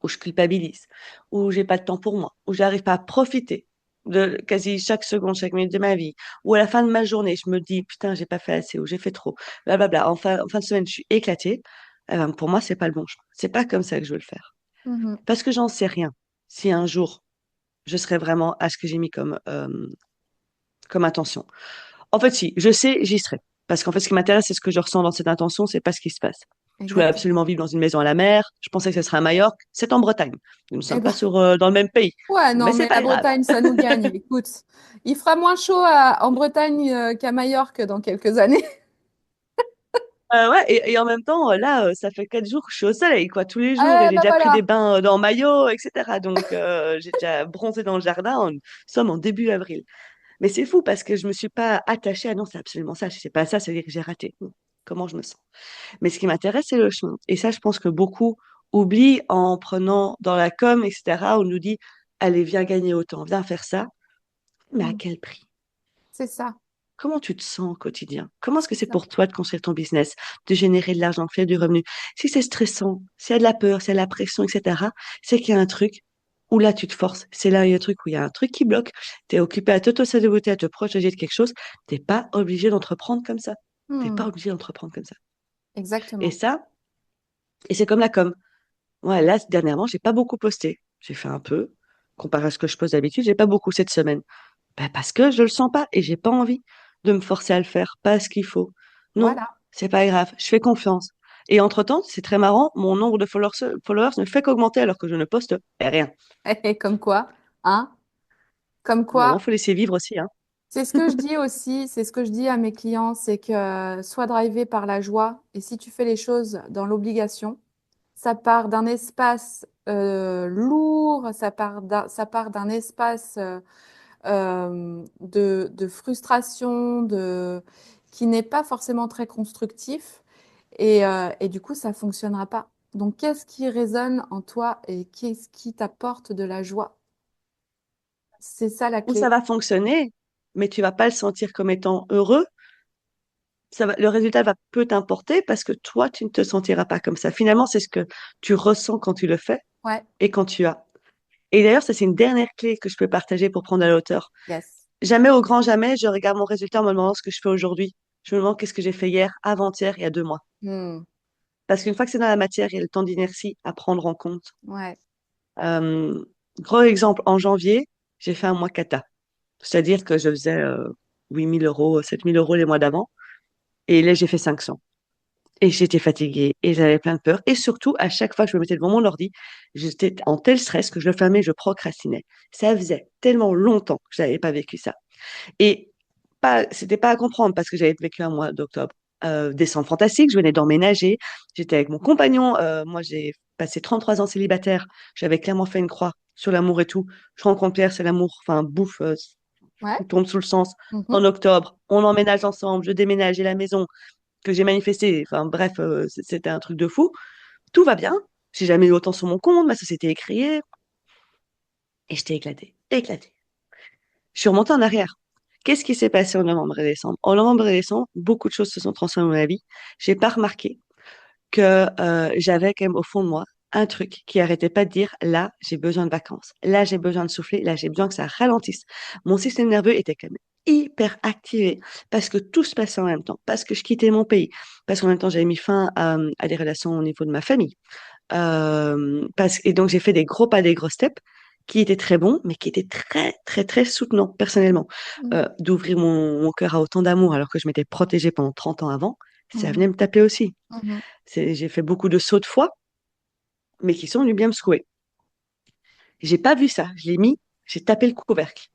où je culpabilise, où j'ai pas de temps pour moi, où j'arrive pas à profiter de quasi chaque seconde, chaque minute de ma vie, ou à la fin de ma journée, je me dis, putain, j'ai pas fait assez, ou j'ai fait trop, blablabla. En fin de semaine, je suis éclatée. Eh ben, pour moi, c'est pas le bon chemin. C'est pas comme ça que je veux le faire. Mhm. Parce que j'en sais rien. Si un jour, je serais vraiment à ce que j'ai mis comme intention. En fait, si, je sais, j'y serai. Parce qu'en fait, ce qui m'intéresse, c'est ce que je ressens dans cette intention, c'est pas ce qui se passe. Je voulais Exactement. absolument vivre dans une maison à la mer. Je pensais que ce serait à Majorque. C'est en Bretagne. Nous ne Eh sommes pas ben, dans le même pays. ouais, Mais non, c'est mais pas la grave. Bretagne, ça nous gagne. Écoute, il fera moins chaud en Bretagne qu'à Majorque dans quelques années. Ouais, et en même temps, là, ça fait 4 jours que je suis au soleil, quoi, tous les jours. Et Eh j'ai ben déjà pris des voilà. bains dans maillot, etc. Donc, j'ai déjà bronzé dans le jardin. Nous sommes en début avril. Mais c'est fou parce que je me suis pas attachée à non, c'est absolument ça. Si c'est pas ça, ça veut dire que j'ai raté. Comment je me sens? Mais ce qui m'intéresse, c'est le chemin. Et ça, je pense que beaucoup oublient en prenant dans la com, etc., où on nous dit, allez, viens gagner autant, viens faire ça. Mais à Hmm. quel prix? C'est ça, Comment tu te sens au quotidien? Comment est-ce que c'est c'est ça. pour toi de construire ton business, de générer de l'argent, de faire du revenu? Si c'est stressant, s'il y a de la peur, s'il y a de la pression, etc., c'est qu'il y a un truc où là, tu te forces. C'est là, il y a un truc où il y a un truc qui bloque. Tu es occupé à t'auto-saboter, à te protéger de quelque chose. T'es pas obligé d'entreprendre comme ça. T'es Hmm. pas obligé d'entreprendre comme ça. Et Exactement. ça, et c'est comme la com. Ouais, là, dernièrement, j'ai pas beaucoup posté. J'ai fait un peu, comparé à ce que je poste d'habitude, j'ai pas beaucoup cette semaine. Ben, parce que je le sens pas et j'ai pas envie de me forcer à le faire, pas ce qu'il faut. Non, Voilà. c'est pas grave, je fais confiance. Et entre-temps, c'est très marrant, mon nombre de followers ne fait qu'augmenter alors que je ne poste rien. Et comme quoi, hein? Comme À un moment, quoi, faut laisser vivre aussi, hein. c'est ce que je dis aussi, c'est ce que je dis à mes clients, c'est que sois drivé par la joie et si tu fais les choses dans l'obligation, ça part d'un espace lourd, ça part d'un espace de frustration, qui n'est pas forcément très constructif et du coup, ça fonctionnera pas. Donc, qu'est-ce qui résonne en toi et qu'est-ce qui t'apporte de la joie? C'est ça la Où ça clé. va fonctionner, mais tu vas pas le sentir comme étant heureux le résultat va peu t'importer parce que toi, tu ne te sentiras pas comme ça. Finalement, c'est ce que tu ressens quand tu le fais Ouais, et quand tu as. Et d'ailleurs, ça, c'est une dernière clé que je peux partager pour prendre à la hauteur. yes. Jamais au grand jamais, je regarde mon résultat en me demandant ce que je fais aujourd'hui. Je me demande qu'est-ce que j'ai fait hier, avant-hier, il y a 2 mois. Hmm, Parce qu'une fois que c'est dans la matière, il y a le temps d'inertie à prendre en compte. ouais. Euh, Gros exemple, en janvier, j'ai fait un mois cata. C'est-à-dire que je faisais 8 000 euros, 7 000 euros les mois d'avant. Et là, j'ai fait 500. Et j'étais fatiguée et j'avais plein de peur. Et surtout, à chaque fois que je me mettais devant mon ordi, j'étais en tel stress que je le fermais, je procrastinais. Ça faisait tellement longtemps que je n'avais pas vécu ça. Et c'était pas à comprendre parce que j'avais vécu un mois d'octobre. Décembre fantastique, je venais d'emménager, j'étais avec mon compagnon, moi j'ai passé 33 ans célibataire, j'avais clairement fait une croix sur l'amour et tout. Je rencontre Pierre, c'est l'amour, enfin bouffe, Ouais. tombe sous le sens. Mhm, En octobre, on emménage ensemble, je déménage, j'ai la maison que j'ai manifestée, enfin bref, c'était un truc de fou. Tout va bien, j'ai jamais eu autant sur mon compte, ma société est créée, et j'étais éclatée, éclatée. Je suis remontée en arrière. Qu'est-ce qui s'est passé en novembre et décembre? En novembre et décembre, beaucoup de choses se sont transformées dans ma vie. J'ai pas remarqué que j'avais quand même au fond de moi un truc qui arrêtait pas de dire là, j'ai besoin de vacances. Là, j'ai besoin de souffler. Là, j'ai besoin que ça ralentisse. Mon système nerveux était quand même hyper activé parce que tout se passait en même temps, parce que je quittais mon pays, parce qu'en même temps, j'avais mis fin à des relations au niveau de ma famille. Et donc, j'ai fait des gros pas, des gros steps qui étaient très bons, mais qui étaient très, très, très soutenants, personnellement. mhm, D'ouvrir mon cœur à autant d'amour alors que je m'étais protégée pendant 30 ans avant, ça mhm, venait me taper aussi. mhm. J'ai fait beaucoup de sauts de foi, mais qui sont venus bien me secouer. J'ai pas vu ça. Je l'ai mis, j'ai tapé le couvercle.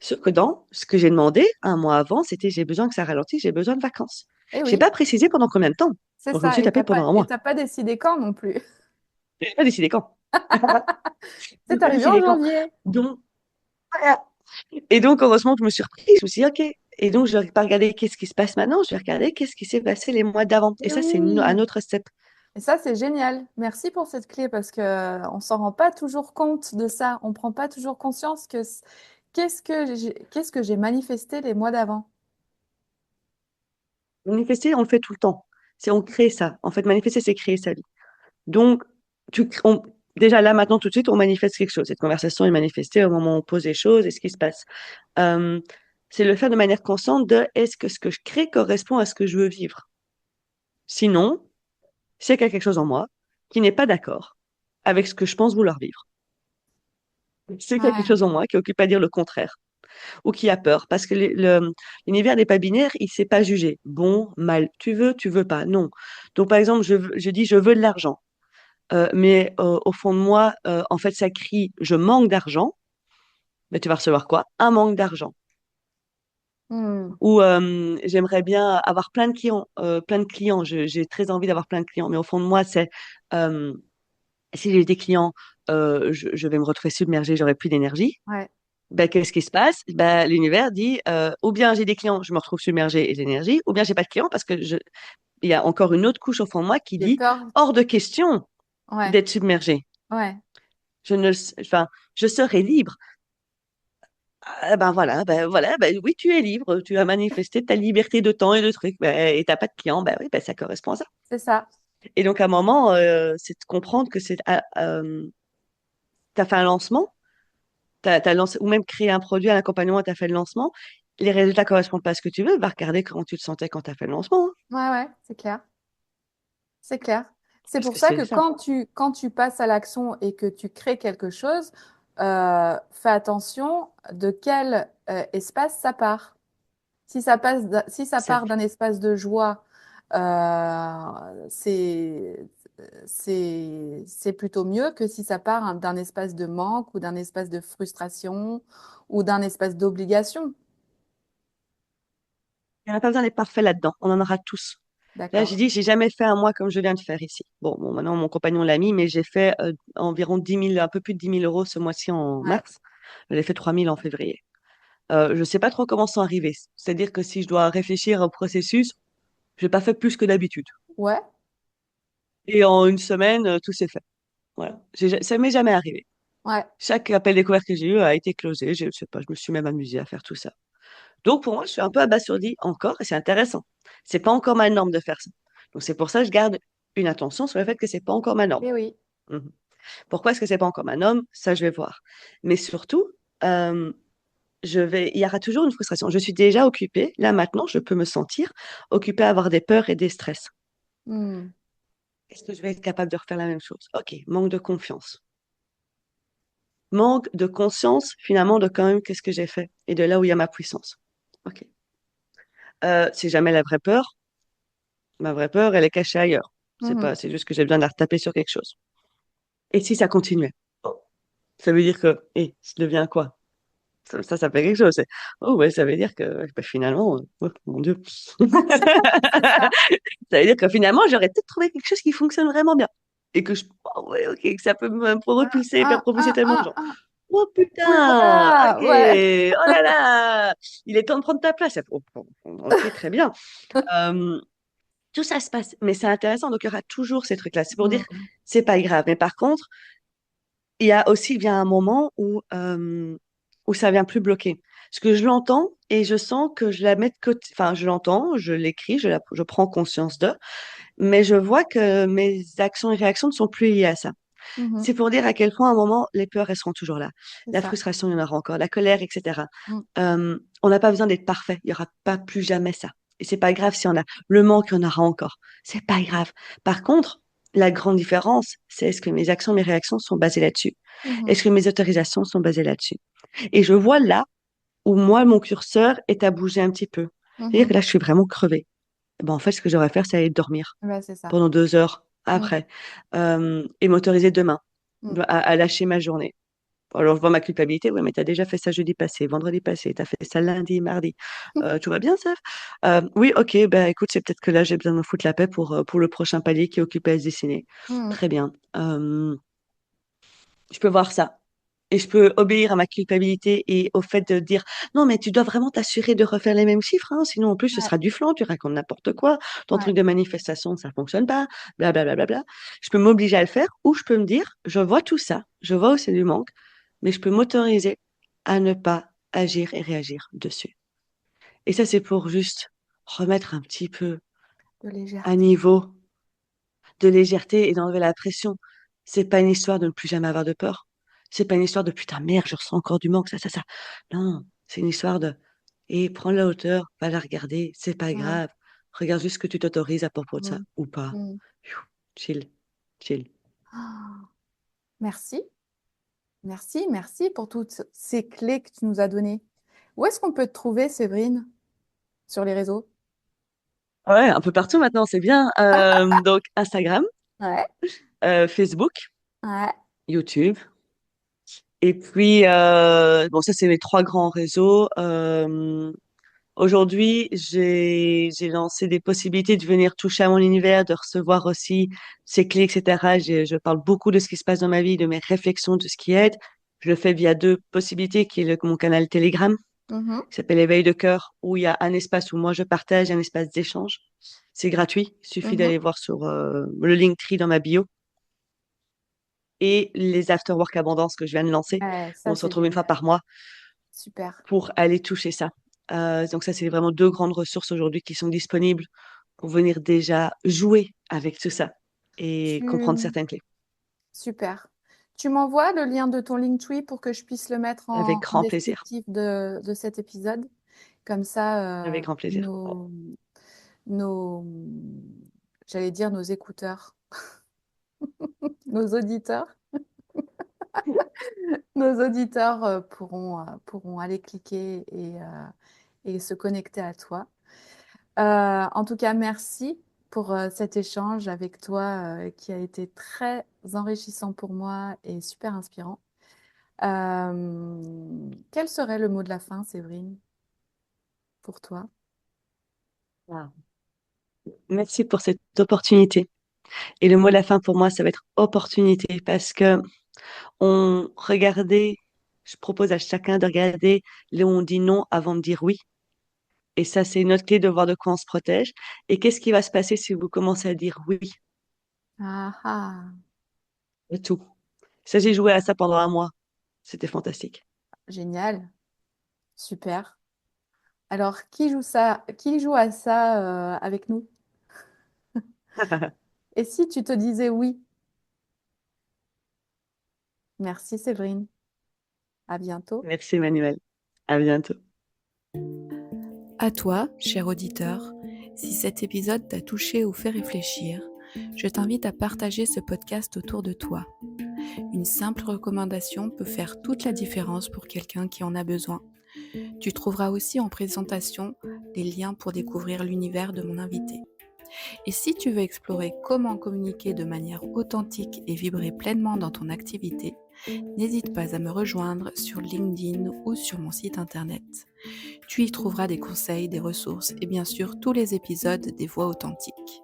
Ce que dans ce que j'ai demandé un mois avant, c'était j'ai besoin que ça ralentisse, j'ai besoin de vacances. Eh J'ai oui, pas précisé pendant combien de temps. c'est Donc, je me ça. suis tapé pendant un Et mois. t'as pas décidé quand non plus. J'ai pas décidé quand. C'est J'ai pas arrivé en décidé quand. janvier. Donc, voilà. Et donc, heureusement, je me suis reprise. Je me suis dit, OK. Et donc, je ne vais pas regarder qu'est-ce qui se passe maintenant. Je vais regarder qu'est-ce qui s'est passé les mois d'avant. Et Eh ça, c'est un oui. autre step. Et ça, c'est génial. Merci pour cette clé parce que on s'en rend pas toujours compte de ça. On prend pas toujours conscience que qu'est-ce que j'ai manifesté les mois d'avant. Manifester, on le fait tout le temps. On crée ça. En fait, manifester, c'est créer sa vie. Donc, déjà là, maintenant, tout de suite, on manifeste quelque chose. Cette conversation est manifestée au moment où on pose les choses et ce qui se passe. Euh, c'est le faire de manière consciente de est-ce que ce que je crée correspond à ce que je veux vivre? Sinon, c'est qu'il y a quelque chose en moi qui n'est pas d'accord avec ce que je pense vouloir vivre. C'est quelque Ouais. chose en moi qui occupe à dire le contraire ou qui a peur parce que l'univers n'est pas binaire, il ne sait pas juger. Bon, mal, tu veux pas, non. Donc, par exemple, je dis je veux de l'argent. Mais au fond de moi, en fait, ça crie je manque d'argent. Mais tu vas recevoir quoi? Un manque d'argent. Hmm. Ou j'aimerais bien avoir plein de clients, plein de clients. J'ai très envie d'avoir plein de clients. Mais au fond de moi, c'est euh, si j'ai des clients, je vais me retrouver submergée, j'aurai plus d'énergie. Ouais. Ben, qu'est-ce qui se passe? Ben, l'univers dit ou bien j'ai des clients, je me retrouve submergée et d'énergie, ou bien j'ai pas de clients parce que il y a encore une autre couche au fond de moi qui J'ai dit peur. hors de question Ouais. d'être submergée. Ouais. Je ne, enfin, je serai libre. Ah, ben voilà, ben oui, tu es libre, tu as manifesté ta liberté de temps et de trucs, ben, et t'as pas de clients, ben oui, ben ça correspond à ça. C'est ça. Et donc à un moment, c'est de comprendre que t'as fait un lancement, t'as lancé, ou même créé un produit, un accompagnement, t'as fait le lancement, les résultats correspondent pas à ce que tu veux, va regarder comment tu te sentais quand t'as fait le lancement, hein. Ouais, ouais, c'est clair. C'est clair. C'est Parce pour que ça que c'est ça. quand tu passes à l'action et que tu crées quelque chose, fais attention de quel espace ça part. Si ça part Cercle. d'un espace de joie, c'est plutôt mieux que si ça part d'un espace de manque ou d'un espace de frustration ou d'un espace d'obligation. Il n'y en a pas besoin d'être parfait là-dedans, on en aura tous. Là, j'ai D'accord. dit, j'ai jamais fait un mois comme je viens de faire ici. Bon, maintenant, mon compagnon l'a mis, mais j'ai fait environ 10 000, un peu plus de 10 000 euros ce mois-ci en Ouais. mars. J'ai fait 3 000 en février. Je sais pas trop comment sont arrivés. C'est-à-dire que si je dois réfléchir au processus, j'ai pas fait plus que d'habitude. Ouais. Et en une semaine, tout s'est fait. Voilà. Ça m'est jamais arrivé. Ouais. Chaque appel découvert que j'ai eu a été closé. Je sais pas, je me suis même amusée à faire tout ça. Donc pour moi, je suis un peu abasourdie encore et c'est intéressant. C'est pas encore ma norme de faire ça. Donc c'est pour ça que je garde une attention sur le fait que c'est pas encore ma norme. Eh oui. Mhm. Pourquoi est-ce que c'est pas encore ma norme? Ça, je vais voir. Mais surtout, euh, il y aura toujours une frustration. Je suis déjà occupée. Là, maintenant, je peux me sentir occupée à avoir des peurs et des stress. Hmm. Est-ce que je vais être capable de refaire la même chose? Ok, manque de confiance. Manque de conscience, finalement, de quand même qu'est-ce que j'ai fait et de là où il y a ma puissance. Ok. C'est jamais la vraie peur. Ma vraie peur, elle est cachée ailleurs. Mhm. C'est juste que j'ai besoin de la retaper sur quelque chose. Et si ça continuait? Oh, ça veut dire que, ça devient quoi? Ça fait quelque chose. Oh ouais, ça veut dire que bah, finalement, oh, mon Dieu. C'est ça. Ça veut dire que finalement, j'aurais peut-être trouvé quelque chose qui fonctionne vraiment bien. Et que oh ouais, ok, que ça peut me propulser, faire propulser tellement de gens. Ah. Oh putain, Oula, ok, ouais. oh là là, il est temps de prendre ta place. Oh, oh, oh, ok, très bien. Euh, tout ça se passe, mais c'est intéressant. Donc il y aura toujours ces trucs-là. C'est pour dire, Hmm. c'est pas grave. Mais par contre, il y a aussi bien un moment où ça vient plus bloquer. Parce que je l'entends et je sens que je la mets de côté. Enfin, je l'entends, je l'écris, je prends conscience d'eux, mais je vois que mes actions et réactions ne sont plus liées à ça. Mhm. C'est pour dire à quel point, à un moment, les peurs, elles seront toujours là. C'est La ça. frustration, il y en aura encore. La colère, etc. Hmm. On n'a pas besoin d'être parfait. Il n'y aura pas plus jamais ça. Et c'est pas grave si on a le manque, il y en aura encore. C'est pas grave. Par contre, la grande différence, c'est est-ce que mes actions, mes réactions sont basées là-dessus? Mhm. Est-ce que mes autorisations sont basées là-dessus? Et je vois là où moi, mon curseur est à bouger un petit peu. C'est-à-dire Mhm. que là, je suis vraiment crevée. Ben, en fait, ce que j'aurais à faire, c'est aller dormir Ouais, c'est ça. pendant 2 heures Hmm. après et m'autoriser demain Hmm. à lâcher ma journée. Alors, je vois ma culpabilité. Oui, mais tu as déjà fait ça jeudi passé, vendredi passé, tu as fait ça lundi, mardi. Tout va bien, Seth? Oui, ok, ben écoute, c'est peut-être que là, j'ai besoin de me foutre la paix pour le prochain palier qui est occupé à se dessiner. Hmm. Très bien. Je peux voir ça. Et je peux obéir à ma culpabilité et au fait de dire non, mais tu dois vraiment t'assurer de refaire les mêmes chiffres, hein, sinon en plus ce Ouais. sera du flan, tu racontes n'importe quoi, ton Ouais. truc de manifestation, ça fonctionne pas, blablabla. Bla, bla, bla, bla. Je peux m'obliger à le faire ou je peux me dire je vois tout ça, je vois où c'est du manque, mais je peux m'autoriser à ne pas agir et réagir dessus. Et ça, c'est pour juste remettre un petit peu De à légèreté. niveau de légèreté et d'enlever la pression. C'est pas une histoire de ne plus jamais avoir de peur. C'est pas une histoire de putain merde, je ressens encore du manque, ça. Non, c'est une histoire de et prends la hauteur, va la regarder, c'est pas Hmm. grave. Regarde juste ce que tu t'autorises à propos de ça Hmm. ou pas. Hmm. Pfiou, chill, chill. Ah. Merci. Merci pour toutes ces clés que tu nous as données. Où est-ce qu'on peut te trouver, Séverine, sur les réseaux? Ouais, un peu partout maintenant, c'est bien. Donc Instagram, Ouais, Facebook, ouais. YouTube. Et puis, bon, ça, c'est mes trois grands réseaux. Aujourd'hui, j'ai lancé des possibilités de venir toucher à mon univers, de recevoir aussi ces clés, etc. Je parle beaucoup de ce qui se passe dans ma vie, de mes réflexions, de ce qui aide. Je le fais via deux possibilités, qui est mon canal Telegram, Mhm, qui s'appelle Éveil de cœur, où il y a un espace où moi je partage, un espace d'échange. C'est gratuit, il suffit mhm. d'aller voir sur le Linktree dans ma bio. Et les Afterwork Abondance que je viens de lancer, Ouais, où ça, on se c'est retrouve une fois génial. par mois Super. pour aller toucher ça. Donc ça, c'est vraiment deux grandes ressources aujourd'hui qui sont disponibles pour venir déjà jouer avec tout ça et comprendre Tu... certaines clés. Super. Tu m'envoies le lien de ton Linktree pour que je puisse le mettre Avec en grand plaisir. descriptif de cet épisode. Comme ça, Avec grand plaisir. nos, j'allais dire nos écouteurs, nos auditeurs, nos auditeurs pourront aller cliquer et se connecter à toi. En tout cas, merci pour cet échange avec toi qui a été très enrichissant pour moi et super inspirant. Quel serait le mot de la fin, Séverine, pour toi? Wow. Merci pour cette opportunité. Et le mot de la fin pour moi, ça va être opportunité parce que je propose à chacun de regarder là où on dit non avant de dire oui. Et ça, c'est une autre clé de voir de quoi on se protège. Et qu'est-ce qui va se passer si vous commencez à dire oui Ah ah, à tout? Ça, j'ai joué à ça pendant un mois. C'était fantastique. génial, super. Alors, qui joue à ça avec nous? Et si tu te disais oui? Merci Séverine. À bientôt. Merci Emmanuel. À bientôt. À toi, cher auditeur, si cet épisode t'a touché ou fait réfléchir, je t'invite à partager ce podcast autour de toi. Une simple recommandation peut faire toute la différence pour quelqu'un qui en a besoin. Tu trouveras aussi en présentation les liens pour découvrir l'univers de mon invité. Et si tu veux explorer comment communiquer de manière authentique et vibrer pleinement dans ton activité, n'hésite pas à me rejoindre sur LinkedIn ou sur mon site internet. Tu y trouveras des conseils, des ressources et bien sûr tous les épisodes des Voix authentiques.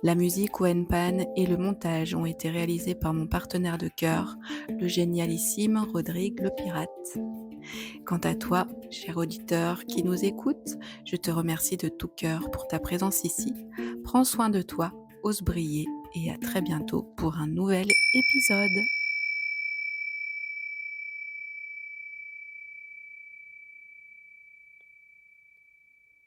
La musique Wenpan et le montage ont été réalisés par mon partenaire de cœur, le génialissime Rodrigue le Pirate. Quant à toi, cher auditeur qui nous écoute, je te remercie de tout cœur pour ta présence ici. Prends soin de toi, ose briller et à très bientôt pour un nouvel épisode.